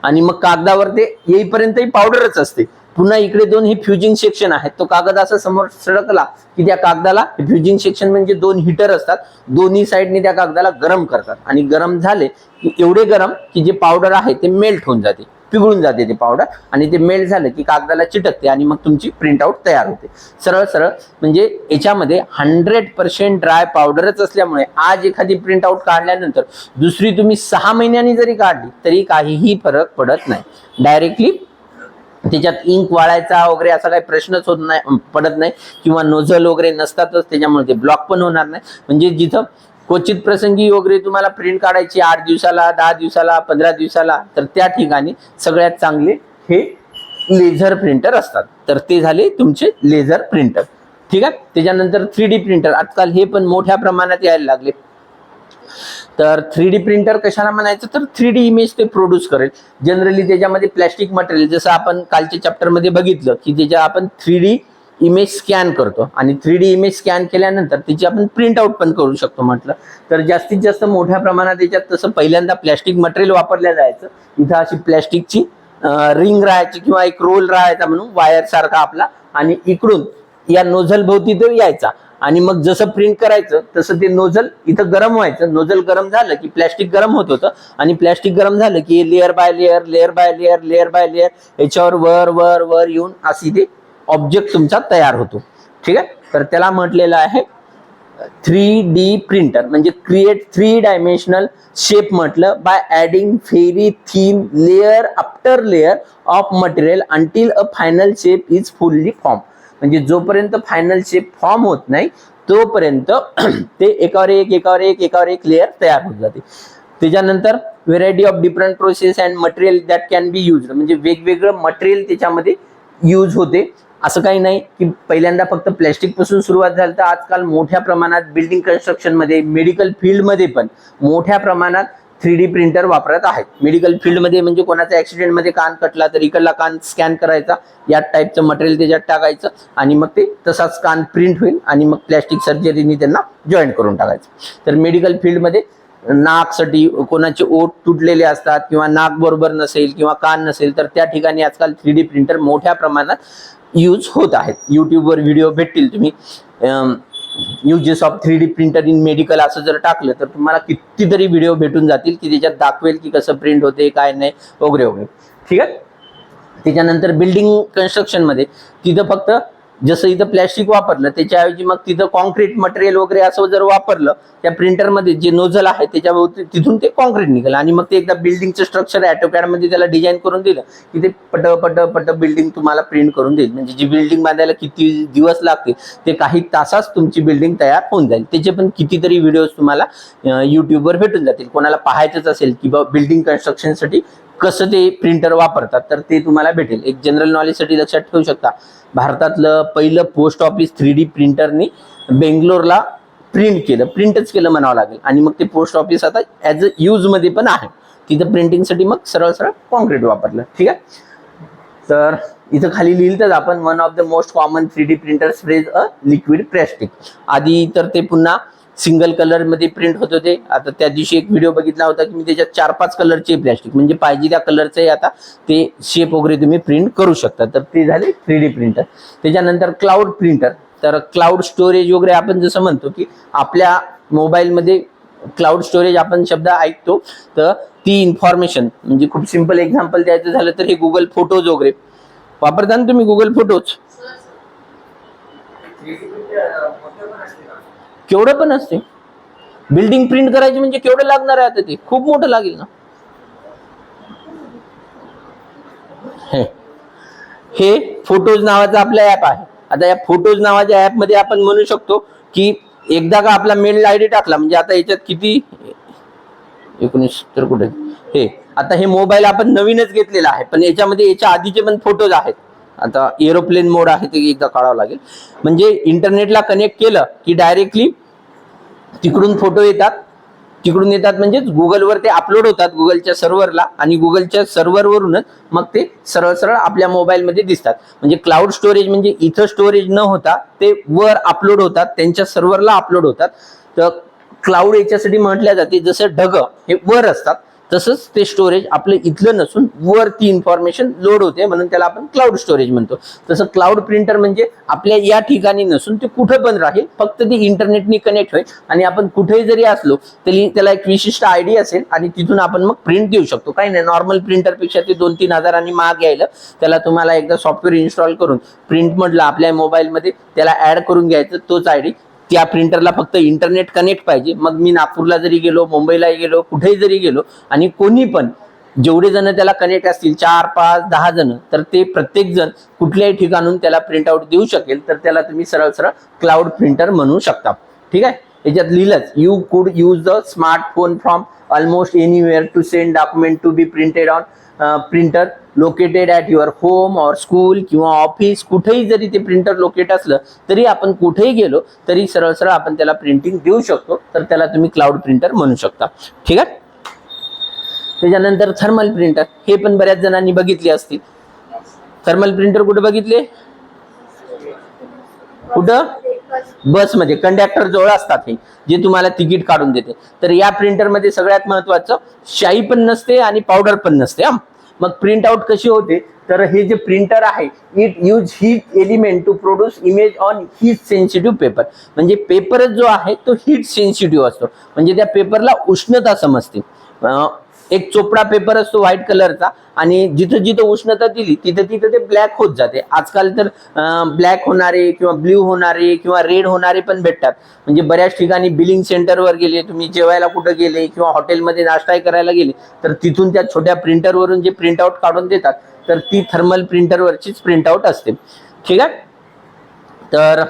आणि मग कागदावर ते येईपर्यंतही पावडरच असते. पुन्हा इकडे दोन हे फ्युजिंग सेक्शन आहेत. तो कागद असा समोर सडकला की त्या कागदाला फ्युजिंग सेक्शन म्हणजे दोन हीटर असतात, दोन्ही साईडने त्या कागदाला गरम करतात. आणि गरम झाले की एवढे गरम की जे पावडर आहे ते मेल्ट होऊन जाते, पिघळून जाते ते पावडर. आणि ते मेल्ट झालं की कागदाला चिटकते आणि मग तुमची प्रिंटआउट तयार होते. सरळ सरळ म्हणजे याच्यामध्ये 100% ड्राय पावडरच असल्यामुळे आज एखादी प्रिंटआउट काढल्यानंतर दुसरी तुम्ही 6 महिन्यांनी जरी काढली तरी काहीही फरक पडत नाही. डायरेक्टली त्याच्यात इंक वाळायचा वगैरे असा काही प्रश्नच पडत नाही, किंवा नोझल वगैरे नसतातच, त्याच्यामुळे ते ब्लॉक पण होणार नाही. म्हणजे जिथं क्वचित प्रसंगी वगैरे तुम्हाला प्रिंट काढायची 8 दिवसाला, 10 दिवसाला, 15 दिवसाला, तर त्या ठिकाणी सगळ्यात चांगले हे लेझर प्रिंटर असतात. तर ते झाले तुमचे लेझर प्रिंटर. ठीक आहे. त्याच्यानंतर 3D प्रिंटर आजकाल हे पण मोठ्या प्रमाणात यायला लागले. तर 3D प्रिंटर कशाला म्हणायचं, तर 3D इमेज ते प्रोड्यूस करेल. जनरली त्याच्यामध्ये प्लॅस्टिक मटेरियल, जसं आपण कालच्या चॅप्टरमध्ये बघितलं की त्याच्या आपण 3D इमेज स्कॅन करतो, आणि 3D इमेज स्कॅन केल्यानंतर त्याची आपण प्रिंट आउट पण करू शकतो म्हटलं तर. जास्तीत जास्त मोठ्या प्रमाणात याच्यात तसं पहिल्यांदा प्लॅस्टिक मटेरियल वापरल्या जायचं. इथं अशी प्लॅस्टिकची रिंग राहायची किंवा एक रोल राहायचा म्हणून वायर सारखा आपला, आणि इकडून या नोझल भोवती तो यायचा. आणि मग जसं प्रिंट करायचं तसं ते नोझल इथं गरम व्हायचं. नोझल गरम झालं की प्लॅस्टिक गरम होत होतं, आणि प्लॅस्टिक गरम झालं की layer by layer, layer by layer, layer by layer याच्यावर वर वर वर येऊन अशी ते ऑब्जेक्ट तुमचा तयार होतो. ठीक आहे. तर त्याला म्हटलेलं आहे 3D प्रिंटर, म्हणजे क्रिएट 3 डायमेन्शनल शेप म्हटलं, by adding very thin layer after layer of material until a final shape is fully form. म्हणजे जोपर्यंत फायनल शेप फॉर्म होत नाही तोपर्यंत ते एकावर एक लेअर तयार होत जाते. त्याच्यानंतर variety of different process and material that can be use, म्हणजे वेगवेगळं मटेरियल त्याच्यामध्ये यूज होते. असं काही नाही की पहिल्यांदा फक्त प्लॅस्टिक पासून सुरुवात झाली, तर आजकाल मोठ्या प्रमाणात बिल्डिंग कन्स्ट्रक्शन मध्ये, मेडिकल फील्डमध्ये पण मोठ्या प्रमाणात 3D प्रिंटर वापरत आहेत. मेडिकल फील्डमध्ये म्हणजे कोणाचा ऍक्सिडेंटमध्ये कान कटला तर इकडला कान स्कॅन करायचा, या टाईपचं मटेरियल त्याच्यात टाकायचं आणि मग ते तसाच कान प्रिंट होईल आणि मग प्लॅस्टिक सर्जरीने त्यांना जॉईंट करून टाकायचं. तर मेडिकल फील्डमध्ये नाकसाठी कोणाचे ओठ तुटलेले असतात किंवा नाक बरोबर नसेल किंवा कान नसेल तर त्या ठिकाणी आजकाल 3D प्रिंटर मोठ्या प्रमाणात यूज होत आहेत. यूट्यूबवर व्हिडिओ भेटतील, तुम्ही uses of 3D printer in medical असं जर टाकलं तर तुम्हाला कितीतरी व्हिडिओ भेटून जातील की त्याच्यात दाखवेल की कसं प्रिंट होते, काय नाही वगैरे वगैरे. ठीक आहे. त्याच्यानंतर बिल्डिंग कन्स्ट्रक्शनमध्ये तिथं फक्त जसं इथं प्लॅस्टिक वापरलं त्याच्याऐवजी मग तिथं कॉन्क्रीट मटेरियल वगैरे असं जर वापरलं, त्या प्रिंटरमध्ये जे नोझल आहे त्याच्याभोवती तिथून ते कॉन्क्रीट निघालं, आणि मग ते एकदा बिल्डिंगचं स्ट्रक्चर ऑटोकॅडमध्ये त्याला डिझाईन करून दिलं की ते पट बिल्डिंग तुम्हाला प्रिंट करून देईल. म्हणजे जी बिल्डिंग बांधायला किती दिवस लागतील ते काही तासात तुमची बिल्डिंग तयार होऊन जाईल. त्याचे पण कितीतरी व्हिडिओज तुम्हाला यूट्यूबवर भेटून जातील. कोणाला पाहायचंच असेल की बिल्डिंग कन्स्ट्रक्शनसाठी कसं ते प्रिंटर वापरतात तर ते तुम्हाला भेटेल. एक जनरल नॉलेजसाठी लक्षात ठेवू शकता, भारतातलं पहिलं पोस्ट ऑफिस 3D प्रिंटरनी बेंगलोरला प्रिंटच केलं म्हणावं लागेल. आणि मग ते पोस्ट ऑफिस आता ॲज अ यूजमध्ये पण आहे. तिथं प्रिंटिंगसाठी मग सरळ कॉन्क्रीट वापरलं. ठीक आहे. तर इथं खाली लिहिलंच आपण, one of the most common 3D printer sprays a liquid plastic. आधी तर ते पुन्हा सिंगल कलर मध्ये प्रिंट होत होते. आता त्या दिवशी एक व्हिडिओ बघितला होता की मी त्याच्यात 4-5 कलरचे प्लॅस्टिक, म्हणजे पाहिजे त्या कलरचे आता ते शेप वगैरे तुम्ही प्रिंट करू शकता. तर ते झाले 3D प्रिंटर. त्याच्यानंतर क्लाउड प्रिंटर. तर क्लाउड स्टोरेज वगैरे आपण जसं म्हणतो की आपल्या मोबाईलमध्ये क्लाउड स्टोरेज आपण शब्द ऐकतो, तर ती इन्फॉर्मेशन म्हणजे खूप सिंपल एक्झाम्पल द्यायचं झालं तर हे गुगल फोटोज वगैरे वापरता ना तुम्ही, गुगल फोटोज केवढं पण असते. बिल्डिंग प्रिंट करायची म्हणजे केवढं लागणार आहे, आता ते खूप मोठं लागेल ना. हे फोटोज नावाचा आपला ऍप आहे. आता या फोटोज नावाच्या ऍप मध्ये आपण म्हणू शकतो की एकदा का आपला मेल आयडी टाकला, म्हणजे आता याच्यात किती 19 तर कुठे हे आता हे मोबाईल आपण नवीनच घेतलेला आहे, पण याच्यामध्ये याच्या आधीचे पण फोटोज आहेत. आता एरोप्लेन मोड आहे ते एकदा काढावं लागेल. म्हणजे इंटरनेटला कनेक्ट केलं की डायरेक्टली तिकडून फोटो येतात, म्हणजे गुगलवर ते अपलोड होतात गुगलच्या सर्व्हरला, आणि गुगलच्या सर्व्हरवरूनच मग ते सरळ आपल्या मोबाईलमध्ये दिसतात. म्हणजे क्लाउड स्टोरेज म्हणजे इथं स्टोरेज न होता ते वर अपलोड होतात, त्यांच्या सर्व्हरला अपलोड होतात. तर क्लाउड याच्यासाठी म्हटल्या जाते, जसं ढग हे वर असतात तसंच ते स्टोरेज आपलं इथलं नसून वरती इन्फॉर्मेशन लोड होते, म्हणून त्याला आपण क्लाउड स्टोरेज म्हणतो. तसं क्लाउड प्रिंटर म्हणजे आपल्या या ठिकाणी नसून ते कुठं पण राहील, फक्त ते इंटरनेटनी कनेक्ट होईल आणि आपण कुठेही जरी असलो तरी त्याला एक विशिष्ट आयडी असेल आणि तिथून आपण मग प्रिंट देऊ शकतो. काही नाही, नॉर्मल प्रिंटरपेक्षा ते 2-3 हजारांनी महाग यायला. त्याला तुम्हाला एकदा सॉफ्टवेअर इन्स्टॉल करून प्रिंट मधला आपल्या मोबाईलमध्ये त्याला ऍड करून घ्यायचं, तोच आयडी. त्या प्रिंटरला फक्त इंटरनेट कनेक्ट पाहिजे. मग मी नागपूरला जरी गेलो, मुंबईला गेलो, कुठेही जरी गेलो आणि कोणी पण जेवढे जण त्याला कनेक्ट असतील 4, 5, 10 जण, तर ते प्रत्येक जण कुठल्याही ठिकाणून त्याला प्रिंट आउट देऊ शकेल. तर त्याला तुम्ही सरळ क्लाउड प्रिंटर म्हणू शकता. ठीक आहे. याच्यात लिहिलंच, you could use the smartphone from almost anywhere to send document to be printed on printer located at your home or school किंवा ऑफिस. कुठेही जरी ते प्रिंटर लोकेट असलं तरी आपण कुठेही गेलो तरी सरळ आपण त्याला प्रिंटिंग देऊ शकतो. तर त्याला तुम्ही क्लाउड प्रिंटर म्हणू शकता. ठीक आहे. त्याच्यानंतर थर्मल प्रिंटर, हे पण बऱ्याच जणांनी बघितले असतील. थर्मल प्रिंटर कुठे बघितले? कुठं? बसमध्ये कंडक्टर जवळ असतात, हे जे तुम्हाला तिकीट काढून देते. तर या प्रिंटरमध्ये सगळ्यात महत्वाचं शाई पण नसते आणि पावडर पण नसते. मग प्रिंट आउट कशी होते, तर हे जे प्रिंटर आहे it use heat element to produce image on heat sensitive paper. म्हणजे पेपरच जो आहे तो हीट सेन्सिटिव्ह असतो, म्हणजे त्या पेपरला उष्णता समजते. एक चोपडा पेपर असतो व्हाईट कलरचा, आणि जिथं जिथं उष्णता दिली तिथं तिथं ते ब्लॅक होत जाते. आजकाल तर ब्लॅक होणारे किंवा ब्ल्यू होणारे किंवा रेड होणारे पण भेटतात. म्हणजे बऱ्याच ठिकाणी बिलिंग सेंटरवर गेले, तुम्ही जेवायला कुठं गेले किंवा हॉटेलमध्ये नाश्ता करायला गेले, तर तिथून त्या छोट्या प्रिंटरवरून जे प्रिंट आउट काढून देतात, तर ती थर्मल प्रिंटरवरचीच प्रिंट आउट असते. ठीक आहे. तर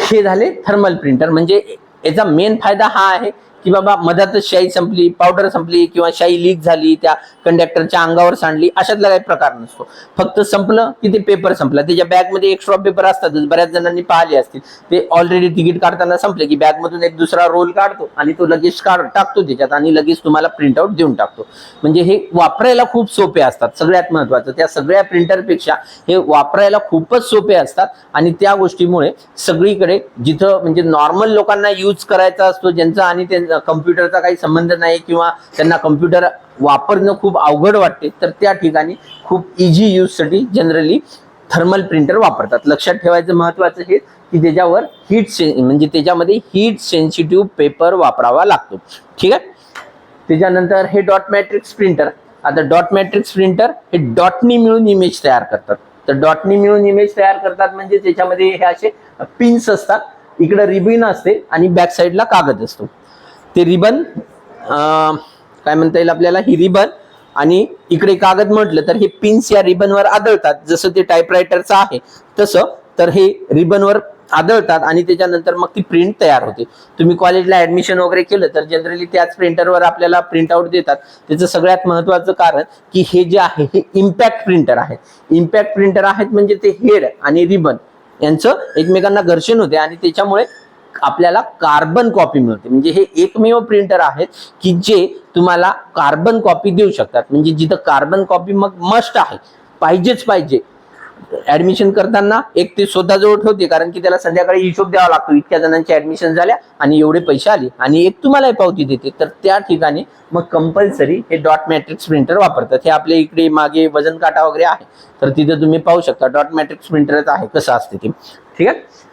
हे झाले थर्मल प्रिंटर. म्हणजे याचा मेन फायदा हा आहे की बाबा मधातच शाई संपली, पावडर संपली किंवा शाई लीक झाली, त्या कंडक्टरच्या अंगावर सांडली, अशातला काही प्रकार नसतो. फक्त संपलं की ते पेपर संपला. त्याच्या बॅगमध्ये एक्स्ट्रा पेपर असतातच, बऱ्याच जणांनी पाहिले असतील. ते ऑलरेडी तिकीट काढताना संपले की बॅगमधून एक दुसरा रोल काढतो आणि तो लगेच टाकतो त्याच्यात आणि लगेच तुम्हाला प्रिंट आउट देऊन टाकतो. म्हणजे हे वापरायला खूप सोपे असतात. सगळ्यात महत्वाचं, त्या सगळ्या प्रिंटरपेक्षा हे वापरायला खूपच सोपे असतात. आणि त्या गोष्टीमुळे सगळीकडे जिथं म्हणजे नॉर्मल लोकांना यूज करायचा असतो, ज्यांचा आणि कम्प्युटरचा काही संबंध नाही किंवा त्यांना कम्प्युटर वापरणं खूप अवघड वाटते, तर त्या ठिकाणी खूप इझी यूजसाठी जनरली थर्मल प्रिंटर वापरतात. लक्षात ठेवायचं महत्वाचं हे की त्याच्यावर म्हणजे त्याच्यामध्ये हीट सेन्सिटिव्ह पेपर वापरावा लागतो. ठीक आहे. त्याच्यानंतर हे डॉट मॅट्रिक्स प्रिंटर. आता डॉट मॅट्रिक्स प्रिंटर हे डॉटनी मिळून इमेज तयार करतात. तर डॉटनी मिळून इमेज तयार करतात म्हणजे त्याच्यामध्ये हे असे पिन्स असतात, इकडे रिबन असते आणि बॅक साईडला कागद असतो. ते रिबन काय म्हणता येईल आपल्याला, ही रिबन आणि इकडे कागद म्हटलं तर हे पिन्स या रिबनवर आदळतात. जसं ते टाईपरायटरचं आहे तसं, तर हे रिबनवर आदळतात आणि त्याच्यानंतर मग ती प्रिंट तयार होते. तुम्ही कॉलेजला ऍडमिशन वगैरे केलं तर जनरली त्याच प्रिंटरवर आपल्याला प्रिंट आउट देतात. त्याचं सगळ्यात महत्त्वाचं कारण की हे जे आहे हे इम्पॅक्ट प्रिंटर आहे. इम्पॅक्ट प्रिंटर आहेत म्हणजे ते हेड आणि रिबन यांचं एकमेकांना घर्षण होते आणि त्याच्यामुळे आपल्याला कार्बन कॉपी मिळते. म्हणजे हे एकमेव प्रिंटर आहेत की जे तुम्हाला कार्बन कॉपी देऊ शकतात. म्हणजे जिथं कार्बन कॉपी मग मस्ट आहे, पाहिजेच पाहिजे. ऍडमिशन करताना एक ते स्वतःजवळ ठेवते कारण की त्याला संध्याकाळी हिशोब द्यावा लागतो, इतक्या जणांची ऍडमिशन झाल्या आणि एवढे पैसे आले, आणि एक तुम्हाला पावती देते. तर त्या ठिकाणी मग कंपल्सरी हे डॉट मॅट्रिक्स प्रिंटर वापरतात. हे आपल्या इकडे मागे वजन काटा वगैरे आहे तर तिथे तुम्ही पाहू शकता डॉट मॅट्रिक्स प्रिंटरच आहे कसं असते ते. ठीक आहे.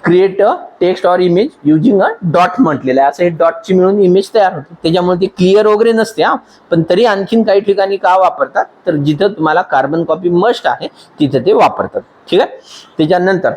Create a text or image using a dot म्हटलेलं आहे. असं हे डॉटची मिळून इमेज तयार होते. त्याच्यामुळे ते क्लिअर वगैरे नसते हा, पण तरी आणखीन काही ठिकाणी का वापरतात तर जिथं तुम्हाला कार्बन कॉपी मस्ट आहे तिथं ते वापरतात. ठीक आहे. त्याच्यानंतर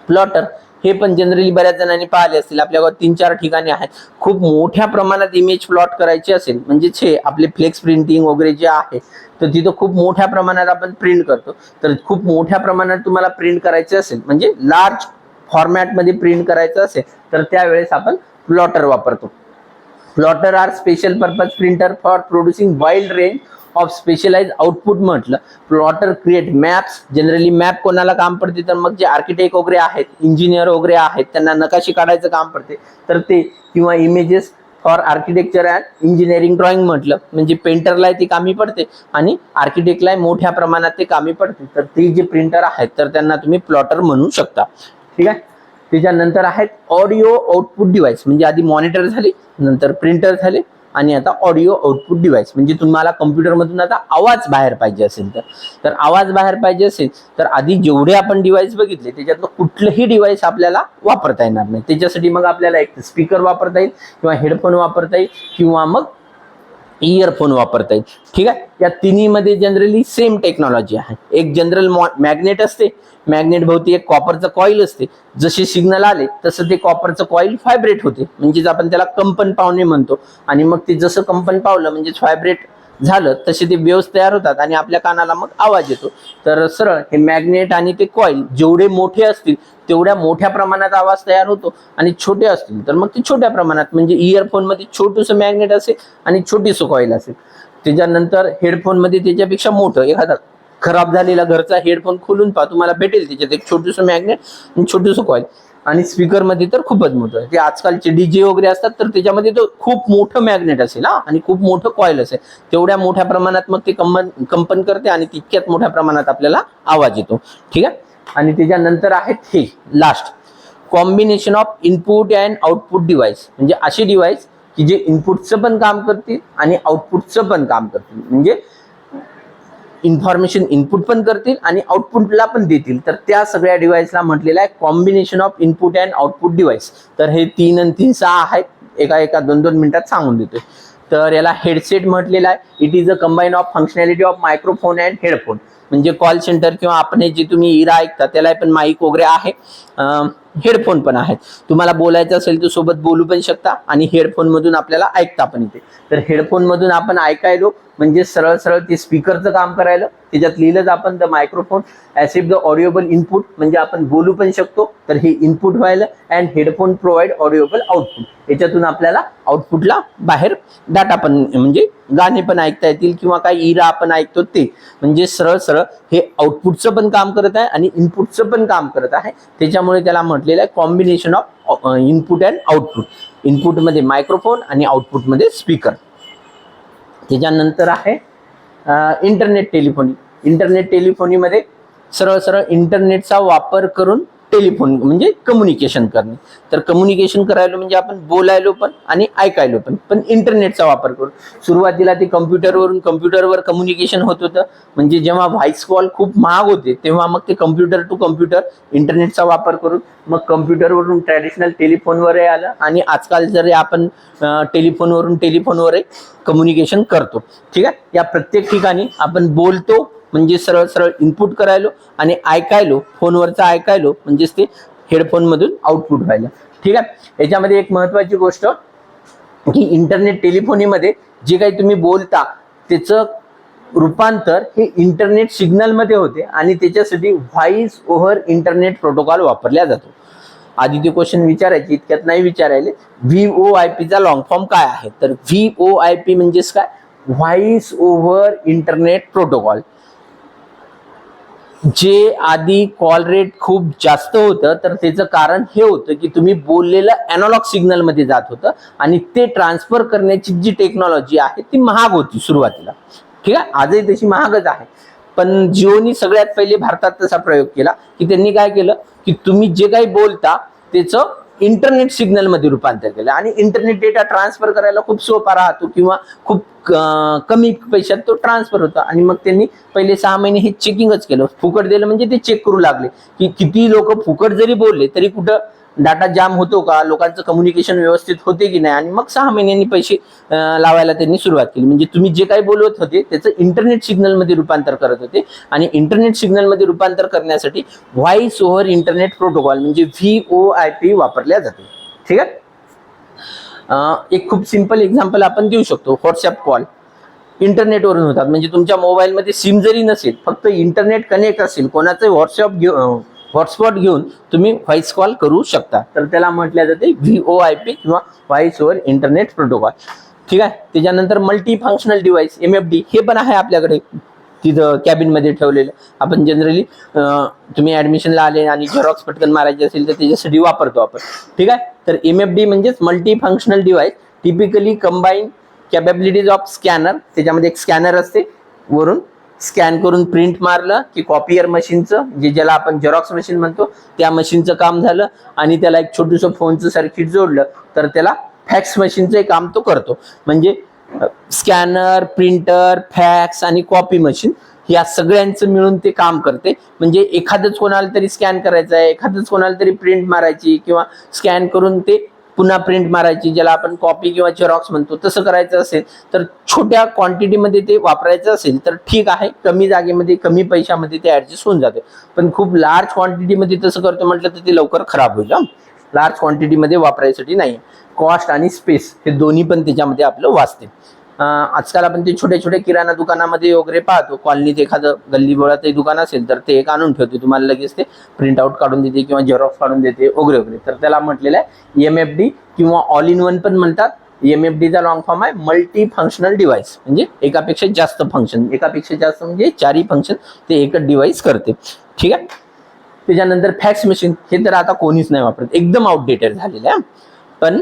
प्लॉटर हे पण जनरली बऱ्याच जणांनी पाहिले असतील. आपल्याकडे 3-4 ठिकाणी आहेत. खूप मोठ्या प्रमाणात इमेज प्लॉट करायची असेल म्हणजेच हे आपले फ्लेक्स प्रिंटिंग वगैरे जे आहे तर तिथं खूप मोठ्या प्रमाणात आपण प्रिंट करतो. तर खूप मोठ्या प्रमाणात तुम्हाला प्रिंट करायचे असेल म्हणजे लार्ज फॉर्मॅटमध्ये प्रिंट करायचं असेल तर त्यावेळेस आपण प्लॉटर वापरतो. Plotter are special purpose printer for producing wide range of specialize output म्हटलं. Plotter create maps. Generally map कोणाला काम पडते तर मग जे आर्किटेक्ट वगैरे आहेत, इंजिनियर वगैरे आहेत त्यांना नकाशे काढायचं काम पडते तर ते, किंवा images for architecture and engineering drawing म्हटलं म्हणजे पेंटरला ती कामी पडते आणि आर्किटेक्टला मोठ्या प्रमाणात ते कामी पडते. तर ती जे प्रिंटर आहेत तर त्यांना तुम्ही प्लॉटर म्हणू शकता. ठीक आहे. त्याच्यानंतर आहेत ऑडिओ आउटपुट डिव्हाइस. म्हणजे आधी मॉनिटर झाले, नंतर प्रिंटर झाले आणि आता ऑडिओ आउटपुट डिव्हाइस. म्हणजे तुम्हाला कम्प्युटरमधून आता आवाज बाहेर पाहिजे असेल तर आवाज बाहेर पाहिजे असेल तर आधी जेवढे आपण डिव्हाइस बघितले त्याच्यातलं कुठलंही डिव्हाइस आपल्याला वापरता येणार नाही. त्याच्यासाठी मग आपल्याला एक स्पीकर वापरता येईल किंवा हेडफोन वापरता येईल किंवा मग इयरफोन वापरता येईल. ठीक आहे. या तिन्हीमध्ये जनरली सेम टेक्नॉलॉजी आहे. एक जनरल मॅग्नेट असते, मॅग्नेट भोवती एक कॉपरचं कॉईल असते. जसे सिग्नल आले तसं ते कॉपरचं कॉईल व्हायब्रेट होते म्हणजेच आपण त्याला कंपन पावणे म्हणतो. आणि मग ते जसं कंपन पावलं म्हणजेच व्हायब्रेट झालं तसे ते वेव्स तयार होतात आणि आपल्या कानाला मग आवाज येतो. तर सरळ हे मॅग्नेट आणि ते कॉईल जेवढे मोठे असतील तेवढ्या मोठ्या प्रमाणात आवाज तयार होतो आणि छोटे असतील तर मग ते छोट्या प्रमाणात. म्हणजे इयरफोन मध्ये छोटूसं मॅग्नेट असेल आणि छोटीसं कॉईल असेल. त्याच्यानंतर हेडफोन मध्ये त्याच्यापेक्षा मोठं, एखादा खराब झालेला घरचा हेडफोन खोलून पहा तुम्हाला भेटेल त्याच्यात एक छोटूसं मॅग्नेट आणि छोटूसं कॉईल. आणि स्पीकर मध्ये तर खूपच मोठं. ते आजकालचे डीजे वगैरे असतात तर त्याच्यामध्ये तो खूप मोठं मॅग्नेट असेल हा आणि खूप मोठं कॉईल असेल. तेवढ्या मोठ्या प्रमाणात मग ते कंपन करते आणि तितक्यात मोठ्या प्रमाणात आपल्याला आवाज येतो. ठीक आहे. आणि त्याच्यानंतर आहेत हे last combination of input and output device. म्हणजे असे डिव्हाइस की जे इनपुटचं पण काम करतील आणि आउटपुटचं पण काम करतील. म्हणजे इन्फॉर्मेशन इनपुट पण करतील आणि आउटपुटला पण देतील. तर त्या सगळ्या डिव्हाइसला म्हटलेलं आहे combination of input and output device. तर हे 3 आणि 3 6 आहेत. एका 2-2 मिनिटात सांगून देतोय. तर याला हेडसेट म्हटलेला आहे. It is a combine of functionality of microphone and headphone. म्हणजे कॉल सेंटर किंवा आपण जे तुम्ही इरा ऐकता त्याला पण माईक वगैरे आहे, हेडफोन पण आहेत. तुम्हाला बोलायचं असेल तर सोबत बोलू पण शकता आणि हेडफोन मधून आपल्याला ऐकता पण येते. तर हेडफोन मधून आपण ऐकायलो म्हणजे सरळ सरळ ते स्पीकरचं काम करायला. त्याच्यात लिहिलंच आपण the microphone as if the audible input. म्हणजे आपण बोलू पण शकतो तर हे इनपुट व्हायला. And headphone provide audible output. याच्यातून आपल्याला आउटपुटला बाहेर डाटा पण म्हणजे गाणे पण ऐकता येतील किंवा काही इरा आपण ऐकतो ते. म्हणजे सरळ सरळ हे आउटपुटचं पण काम करत आहे आणि इनपुटचं पण काम करत आहे. त्याच्यामुळे त्याला म्हटलेलं आहे combination of input and output. इनपुटमध्ये मायक्रोफोन आणि आउटपुटमध्ये स्पीकर. त्याच्यानंतर आहे इंटरनेट टेलिफोनी. इंटरनेट टेलिफोनीमध्ये सरळ सरळ इंटरनेटचा वापर करून टेलिफोन म्हणजे कम्युनिकेशन करणे. तर कम्युनिकेशन करायला म्हणजे आपण बोलायलो पण आणि ऐकायलो पण इंटरनेटचा वापर करून. सुरुवातीला ते कम्प्युटरवर कम्युनिकेशन होत होतं. म्हणजे जेव्हा व्हॉइस कॉल खूप महाग होते तेव्हा मग ते कम्प्युटर टू कम्प्युटर इंटरनेटचा वापर करून मग कम्प्युटरवरून ट्रॅडिशनल टेलिफोनवरही आलं आणि आजकाल जर आपण टेलिफोनवर कम्युनिकेशन करतो. ठीक आहे. या प्रत्येक ठिकाणी आपण बोलतो म्हणजे सरळ सरळ इनपुट करायलो आणि ऐकायलो फोनवरचा ऐकायलो म्हणजेच ते हेडफोन मधून आउटपुट व्हायला. ठीक आहे. याच्यामध्ये एक महत्वाची गोष्ट की इंटरनेट टेलिफोनीमध्ये जे काही तुम्ही बोलता त्याचं रूपांतर हे इंटरनेट सिग्नल मध्ये होते आणि त्याच्यासाठी व्हॉइस ओव्हर इंटरनेट प्रोटोकॉल वापरला जातो. आधी ते क्वेश्चन विचारायचे, इतक्यात नाही विचारायले. VoIP चा लॉंग फॉर्म काय आहे, तर VoIP म्हणजेच काय, व्हॉइस ओव्हर इंटरनेट प्रोटोकॉल. जे आधी कॉल रेट खूप जास्त होतं, तर त्याचं कारण हे होतं की तुम्ही बोललेलं अॅनालॉग सिग्नल मध्ये जात होतं आणि ते ट्रान्सफर करण्याची जी टेक्नॉलॉजी आहे ती महाग होती सुरुवातीला. ठीक आहे, आजही तशी महागच आहे. पण जिओनी सगळ्यात पहिले भारतात तसा प्रयोग केला की त्यांनी काय केलं की तुम्ही जे काही बोलता त्याचं इंटरनेट सिग्नल मध्ये रूपांतर केलं आणि इंटरनेट डेटा ट्रान्सफर करायला खूप सोपा राहतो किंवा खूप कमी पैशात तो ट्रान्सफर होता. आणि मग त्यांनी पहिले 6 महिने हे चेकिंगच केलं. फुकट दिलं म्हणजे ते चेक करू लागले की किती लोक फुकट जरी बोलले तरी कुठं डाटा जाम होतो का, लोकांचं कम्युनिकेशन व्यवस्थित होते की नाही. आणि मग 6 महिन्यांनी पैसे लावायला त्यांनी सुरुवात केली. म्हणजे तुम्ही जे काही बोलत होते त्याचं इंटरनेट सिग्नल मध्ये रूपांतर करत होते आणि इंटरनेट सिग्नल मध्ये रूपांतर करण्यासाठी व्हॉइस ओव्हर इंटरनेट प्रोटोकॉल म्हणजे VoIP वापरल्या जाते. ठीक आहे. एक खूप सिंपल एक्झाम्पल आपण देऊ शकतो. व्हॉट्सअप कॉल इंटरनेटवरून होतात. म्हणजे तुमच्या मोबाईलमध्ये सिम जरी नसेल, फक्त इंटरनेट कनेक्ट असेल, कोणाचं हॉटस्पॉट घेऊन तुम्ही व्हॉइस कॉल करू शकता. तर त्याला म्हटल्या जाते VoIP किंवा व्हॉइस ओव्हर इंटरनेट प्रोटोकॉल. ठीक आहे. त्याच्यानंतर मल्टी फंक्शनल डिव्हाइस MFD हे पण आहे आपल्याकडे तिथं कॅबिन मध्ये ठेवलेलं. आपण जनरली तुम्ही ऍडमिशनला आले आणि झेरॉक्स पटकन मारायची असेल तर त्याच्यासाठी वापरतो आपण. ठीक आहे. तर MFD म्हणजेच multi functional device, typically combine capabilities of scanner. त्याच्यामध्ये एक स्कॅनर असते, वरून स्कॅन करून प्रिंट मारलं की कॉपियर मशीनचं, ज्याला आपण झेरॉक्स मशीन म्हणतो, त्या मशीनचं काम झालं आणि त्याला एक छोटूसं फोनचं सर्किट जोडलं तर त्याला फॅक्स मशीनचं काम तो करतो. म्हणजे स्कॅनर, प्रिंटर, फॅक्स आणि कॉपी मशीन या सगळ्यांचं मिळून ते काम करते. म्हणजे एखादंच कोणाला तरी स्कॅन करायचं आहे, एखादंच कोणाला तरी प्रिंट मारायची किंवा स्कॅन करून ते पुन्हा प्रिंट मारायची, ज्याला आपण कॉपी किंवा झेरॉक्स म्हणतो, तसं करायचं असेल तर छोट्या क्वांटिटीमध्ये ते वापरायचं असेल तर ठीक आहे, कमी जागेमध्ये कमी पैशामध्ये ते ऍडजस्ट होऊन जाते. पण खूप लार्ज क्वांटिटीमध्ये तसं करतो म्हटलं तर ते लवकर खराब होईल. लार्ज क्वांटिटीमध्ये वापरायसाठी नाही. कॉस्ट आणि स्पेस हे दोन्ही पण त्याच्यामध्ये आपलं वाचते. आजकाल आपण ते छोटे छोटे किराणा दुकानामध्ये वगैरे पाहतो. कॉलनीत एखादं गल्ली बोळात दुकान असेल तर ते एक आणून ठेवते, तुम्हाला लगेच ते प्रिंट आउट काढून देते किंवा झेरॉक्स काढून देते वगैरे वगैरे. तर त्याला म्हटलेलं आहे MFD किंवा ऑल इन वन पण म्हणतात. MFD चा लॉंग फॉर्म आहे मल्टी फंक्शनल डिव्हाइस. म्हणजे एकापेक्षा जास्त फंक्शन, एकापेक्षा जास्त म्हणजे 4ही फंक्शन ते एकच डिव्हाइस करते. ठीक आहे. त्याच्यानंतर फॅक्स मशीन हे तर आता कोणीच नाही वापरत, एकदम आउटडेटेड झालेलं आहे. पण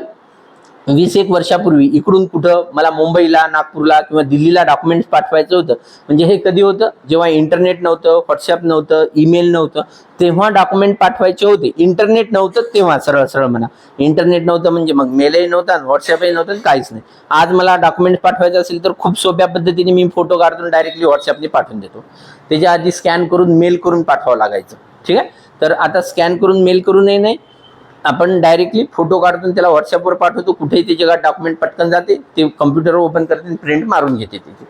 20-1 वर्षापूर्वी इकडून कुठं मला मुंबईला, नागपूरला किंवा दिल्लीला डॉक्युमेंट्स पाठवायचं होतं. म्हणजे हे कधी होतं, जेव्हा इंटरनेट नव्हतं, व्हॉट्सअप नव्हतं, ईमेल नव्हतं, तेव्हा डॉक्युमेंट पाठवायचे होते. इंटरनेट नव्हतं तेव्हा, सरळ सरळ म्हणा. इंटरनेट नव्हतं म्हणजे मग मेलही नव्हता, व्हॉट्सअपही नव्हतं, काहीच नाही. आज मला डॉक्युमेंट पाठवायचं असेल तर खूप सोप्या पद्धतीने मी फोटो काढून डायरेक्टली व्हॉट्सअपने पाठवून देतो. त्याच्या आधी स्कॅन करून मेल करून पाठवावं लागायचं. ठीक आहे. तर आता स्कॅन करून मेल करूनही नाही, आपण डायरेक्टली फोटो काढून त्याला व्हॉट्सअपवर पाठवतो. कुठेही त्याची डॉक्युमेंट पटकन जाते, ते कम्प्युटरवर ओपन करते, प्रिंट मारून घेते त्याची.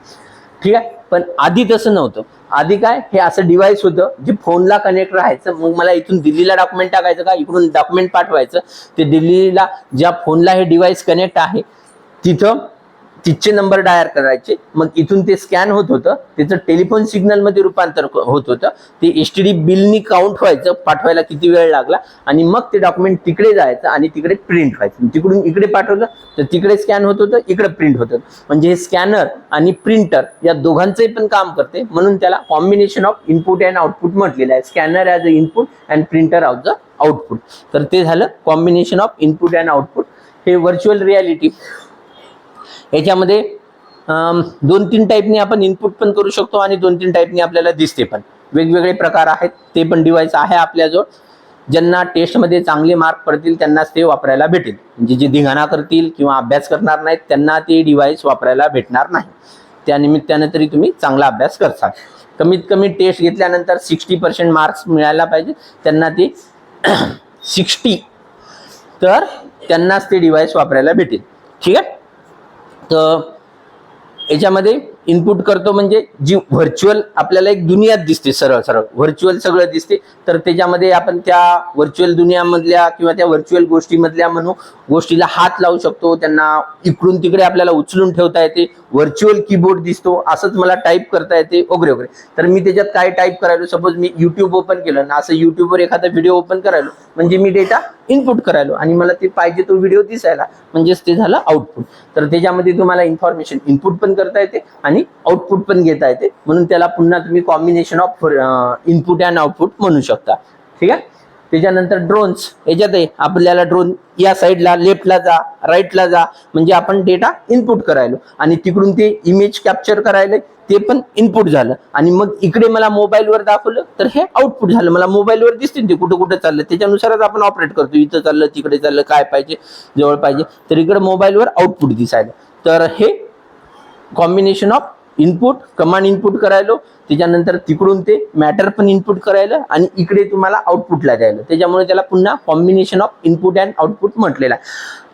ठीक आहे. पण आधी तसं नव्हतं. आधी काय, हे असं डिव्हाइस होतं जे फोनला कनेक्ट राहायचं. मग मला इथून दिल्लीला डॉक्युमेंट टाकायचं का, इकडून डॉक्युमेंट पाठवायचं, ते दिल्लीला ज्या फोनला हे डिव्हाइस कनेक्ट आहे तिथं तिथचे नंबर डायल करायचे. मग इथून ते स्कॅन होत होतं, त्याचं टेलिफोन सिग्नल मध्ये रूपांतर होत होतं. ते STD बिलनी काउंट व्हायचं, पाठवायला किती वेळ लागला, आणि मग ते डॉक्युमेंट तिकडे जायचं आणि तिकडे प्रिंट व्हायचं. तिकडून इकडे पाठवलं तर तिकडे स्कॅन होत होतं, इकडे प्रिंट होतं. म्हणजे हे स्कॅनर आणि प्रिंटर या दोघांचंही पण काम करते. म्हणून त्याला combination of input and output म्हटलेलं आहे. Scanner as a input and printer as a output. तर ते झालं combination of input and output. हे व्हर्च्युअल रियालिटी, याच्यामध्ये 2-3 टाईपने आपण इनपुट पण करू शकतो आणि 2-3 टाईपने आपल्याला दिसते पण. वेगवेगळे प्रकार आहेत, ते पण डिव्हाइस आहे आपल्याजवळ. ज्यांना टेस्टमध्ये चांगले मार्क पडतील त्यांनाच ते वापरायला भेटेल. म्हणजे जे धिंगाणा करतील किंवा अभ्यास करणार नाहीत त्यांना ते डिव्हाइस वापरायला भेटणार नाही. त्या निमित्तानं तरी तुम्ही चांगला अभ्यास करता. कमीत कमी टेस्ट घेतल्यानंतर 60% मार्क्स मिळायला पाहिजे त्यांना. ते 60 तर त्यांनाच ते डिव्हाइस वापरायला भेटेल. ठीक आहे. तर याच्यामध्ये इनपुट करतो म्हणजे जी व्हर्च्युअल आपल्याला एक दुनियात दिसते, सरळ सरळ व्हर्च्युअल सगळं दिसते, तर त्याच्यामध्ये आपण त्या व्हर्च्युअल दुनियामधल्या किंवा त्या व्हर्च्युअल गोष्टीमधल्या म्हणू गोष्टीला हात लावू शकतो, त्यांना इकडून तिकडे आपल्याला उचलून ठेवता येते, व्हर्च्युअल कीबोर्ड दिसतो, असंच मला टाईप करता येते वगैरे वगैरे. तर मी त्याच्यात काय टाईप करायलो, सपोज मी युट्यूब ओपन केलं ना, असं युट्यूबवर एखादा व्हिडिओ ओपन करायलो म्हणजे मी डेटा इनपुट करायलो आणि मला ते पाहिजे तो व्हिडिओ दिसायला, म्हणजेच ते झालं आउटपुट. तर त्याच्यामध्ये तुम्हाला इन्फॉर्मेशन इनपुट पण करता येते आणि आउटपुट पण घेता येते, म्हणून त्याला पुन्हा तुम्ही combination of input and output म्हणू शकता. ठीक आहे. त्याच्यानंतर ड्रोन्स, याच्यात आपल्याला ड्रोन या साईडला लेफ्टला जा, राईटला जा, म्हणजे आपण डेटा इनपुट करायलो आणि तिकडून ते इमेज कॅप्चर करायला ते पण इनपुट झालं आणि मग इकडे मला मोबाईलवर दाखवलं तर हे आउटपुट झालं. मला मोबाईलवर दिसतील ते कुठं कुठं चाललं, त्याच्यानुसारच आपण ऑपरेट करतो, इथं चाललं तिकडे चाललं, काय पाहिजे जवळ पाहिजे, तर इकडे मोबाईलवर आउटपुट दिसायला. तर हे combination of input, command input करायलो, त्याच्यानंतर तिकडून ते मॅटर पण इनपुट करायला आणि इकडे तुम्हाला आउटपुटला द्यायला, त्याच्यामुळे त्याला पुन्हा combination of input and output म्हटलेलं आहे.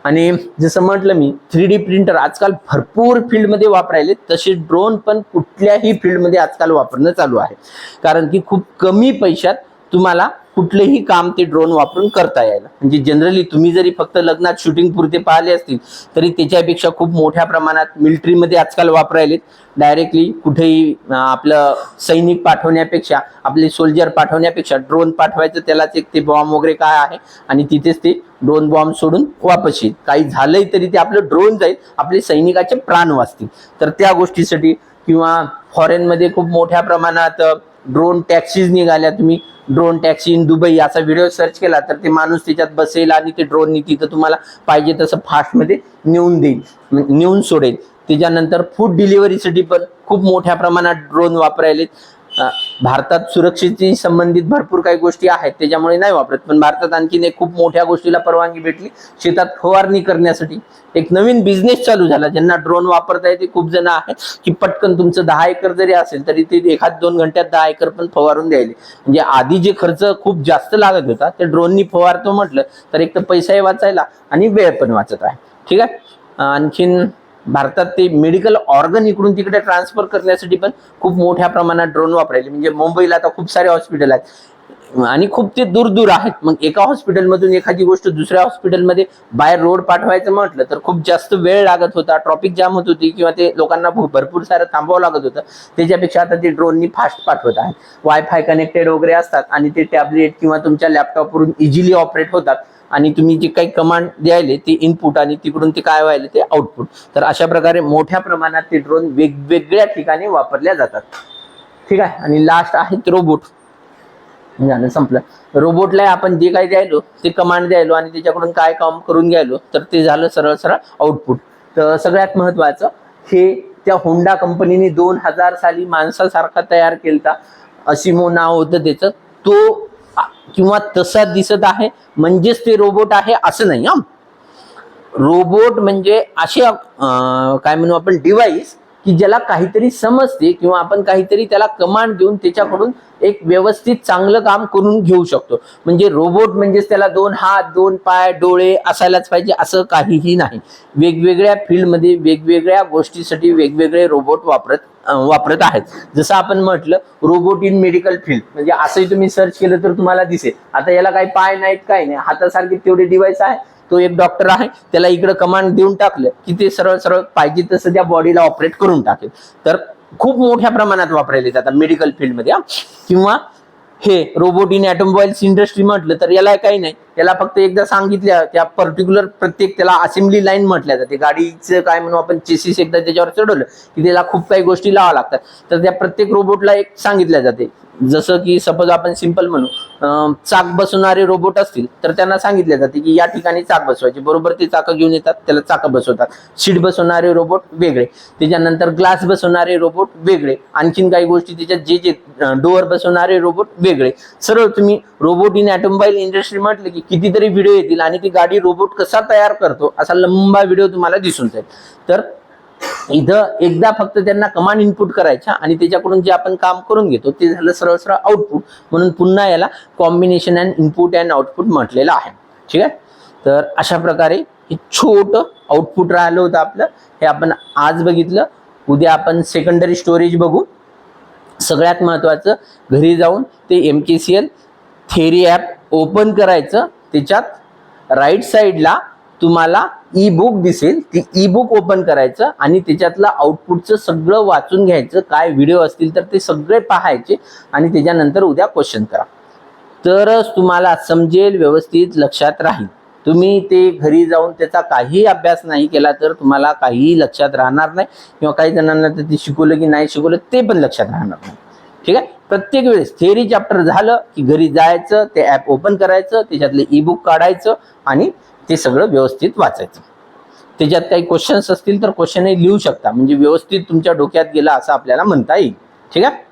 आणि जसं म्हटलं मी 3D प्रिंटर आजकाल भरपूर फील्डमध्ये वापरायले, तसे ड्रोन पण कुठल्याही फील्डमध्ये आजकाल वापरणं चालू आहे, कारण की खूप कमी पैशात तुम्हाला कुठलेही काम ते ड्रोन वापरून करता यायला. म्हणजे जनरली तुम्ही जरी फक्त लग्नात शूटिंग पुरते पाहिले असतील तरी त्याच्यापेक्षा खूप मोठ्या प्रमाणात मिलिटरीमध्ये आजकाल वापरायलेत. डायरेक्टली कुठेही आपलं सैनिक पाठवण्यापेक्षा, आपले सोल्जर पाठवण्यापेक्षा ड्रोन पाठवायचं, त्यालाच एक ते बॉम्ब वगैरे काय आहे आणि तिथेच ते ड्रोन बॉम्ब सोडून वापस येईल. काही झालंय तरी ते आपलं ड्रोन जाईल, आपले सैनिकाचे प्राण वाचतील. तर त्या गोष्टीसाठी किंवा फॉरेनमध्ये खूप मोठ्या प्रमाणात ड्रोन टॅक्सीज निघाल्या. तुम्ही ड्रोन टॅक्सी इन दुबई असा व्हिडिओ सर्च केला तर ते माणूस त्याच्यात बसेल आणि ते ड्रोननी तिथं तुम्हाला पाहिजे तसं फास्टमध्ये नेऊन देईल, नेऊन सोडेल. त्याच्यानंतर फूड डिलिव्हरीसाठी पण खूप मोठ्या प्रमाणात ड्रोन वापरायलेत. भारतात सुरक्षेशी संबंधित भरपूर काही गोष्टी आहेत त्याच्यामुळे नाही वापरत, पण भारतात आणखीन एक खूप मोठ्या गोष्टीला परवानगी भेटली, शेतात फवारणी करण्यासाठी एक नवीन बिझनेस चालू झाला. ज्यांना ड्रोन वापरता येते खूप जण आहेत की पटकन तुमचं 10 एकर जरी असेल तरी ते 1-2 घंट्यात 10 एकर पण फवारून द्यायले. म्हणजे आधी जे खर्च खूप जास्त लागत होता ते ड्रोननी फवारतो म्हटलं तर एक तर पैसाही वाचायला आणि वेळ पण वाचत आहे. ठीक आहे. आणखीन भारतात ते मेडिकल ऑर्गन इकडून तिकडे ट्रान्सफर करण्यासाठी पण खूप मोठ्या प्रमाणात ड्रोन वापरायले. म्हणजे मुंबईला आता खूप सारे हॉस्पिटल आहेत आणि खूप ते दूर दूर आहेत. मग एका हॉस्पिटलमधून एखादी गोष्ट दुसऱ्या हॉस्पिटलमध्ये बाय रोड पाठवायचं म्हटलं तर खूप जास्त वेळ लागत होता, ट्रॉफिक जाम होत होती किंवा ते लोकांना भरपूर सारं थांबावं लागत होतं. त्याच्यापेक्षा आता ते ड्रोननी फास्ट पाठवत आहेत. वायफाय कनेक्टेड वगैरे असतात आणि ते टॅबलेट किंवा तुमच्या लॅपटॉपवरून इझिली ऑपरेट होतात आणि तुम्ही जे काही कमांड द्यायले ते इनपुट आणि तिकडून ते काय व्हायले ते आउटपुट. तर अशा प्रकारे मोठ्या प्रमाणात ते ड्रोन वेगवेगळ्या ठिकाणी वापरल्या जातात. ठीक आहे. आणि लास्ट आहेत रोबोट. झालं, संपलं. रोबोटला आपण जे काही द्यायलो ते कमांड द्यायलो आणि त्याच्याकडून काय काम करून घ्यायलो तर ते झालं सरळ सरळ आउटपुट. तर सगळ्यात महत्त्वाचं हे त्या होंडा कंपनीने 2000 साली माणसासारखा तयार केलता, असिमो नाव होतं त्याचं. तो किंवा तसा दिसत आहे म्हणजेच ते रोबोट आहे असं नाही. रोबोट म्हणजे असे काय म्हणू आपण डिव्हाइस की ज्याला काहीतरी समजते किंवा आपण काहीतरी त्याला कमांड देऊन त्याच्याकडून एक व्यवस्थित चांगलं काम करून घेऊ शकतो. म्हणजे रोबोट म्हणजेच त्याला 2 हात 2 पाय डोळे असायलाच पाहिजे असं नाही. वेगवेगळ्या फील्डमध्ये वेगवेगळ्या गोष्टीसाठी वेगवेगळे रोबोट वापरत आहेत. जसं आपण म्हटलं रोबोट इन मेडिकल फील्ड, म्हणजे असंही तुम्ही सर्च केलं तर तुम्हाला दिसेल. आता याला काही पाय नाहीत, काही नाही, हातासारखे तेवढे डिव्हाइस आहे. तो एक डॉक्टर आहे, त्याला इकडे कमांड देऊन टाकलं की ते सरळ सरळ पाहिजे तसं त्या बॉडीला ऑपरेट करून टाकेल. तर खूप मोठ्या प्रमाणात वापरायले जातात मेडिकल फील्डमध्ये. किंवा हे रोबोट इन ऑटोमोबाईल्स इंडस्ट्री म्हटलं तर याला काही नाही, याला फक्त एकदा सांगितल्या त्या पर्टिक्युलर प्रत्येक त्याला असेंब्ली लाईन म्हटल्या जाते. गाडीचं काय म्हणू आपण चेसिस एकदा त्याच्यावर चढवलं की त्याला खूप काही गोष्टी लावा लागतात. तर त्या प्रत्येक रोबोटला एक सांगितल्या जाते. जसं की सपोज आपण सिंपल म्हणू चाक बसवणारे रोबोट असतील तर त्यांना सांगितले जाते की या ठिकाणी चाक बसवायचे, बरोबर ते चाक घेऊन येतात, त्याला चाक बसवतात. सीट बसवणारे रोबोट वेगळे, त्याच्यानंतर ग्लास बसवणारे रोबोट वेगळे, आणखीन काही गोष्टी त्याच्यात जे डोअर बसवणारे रोबोट वेगळे. सरळ तुम्ही रोबोट इन ऑटोमोबाईल इंडस्ट्री म्हटलं की कितीतरी व्हिडिओ येतील आणि ती गाडी रोबोट कसा तयार करतो असा लंबा व्हिडिओ तुम्हाला दिसून जाईल. तर इथं एकदा फक्त त्यांना कमांड इनपुट करायच्या आणि त्याच्याकडून जे आपण काम करून घेतो ते झालं सरळ सरळ आउटपुट. म्हणून पुन्हा याला combination and input and output म्हटलेलं आहे. ठीक आहे. तर अशा प्रकारे हे छोटं आउटपुट राहिलं होतं आपलं, हे आपण आज बघितलं. उद्या आपण सेकंडरी स्टोरेज बघू. सगळ्यात महत्त्वाचं, घरी जाऊन ते MKCL थेरी ॲप ओपन करायचं. त्याच्यात राईट साईडला तुम्हाला ई बुक दिसेल, ती ई बुक ओपन करायचं आणि त्याच्यातलं आउटपुटचं सगळं वाचून घ्यायचं. काय व्हिडिओ असतील तर ते सगळे पाहायचे आणि त्याच्यानंतर उद्या क्वेश्चन करा. तरच तुम्हाला समजेल, व्यवस्थित लक्षात राहील. तुम्ही ते घरी जाऊन त्याचा काही अभ्यास नाही केला तर तुम्हाला काहीही लक्षात राहणार नाही, किंवा काही जणांना तर ते शिकवलं की नाही शिकवलं ते पण लक्षात राहणार नाही. ठीक आहे. प्रत्येक वेळेस थेअरी चॅप्टर झालं की घरी जायचं, ते ॲप ओपन करायचं, त्याच्यातले ई बुक काढायचं आणि ते सगळं व्यवस्थित वाचायचं. त्याच्यात काही क्वेश्चन्स असतील तर क्वेश्चनही लिहू शकता, म्हणजे व्यवस्थित तुमच्या डोक्यात गेला असं आपल्याला म्हणता येईल. ठीक आहे.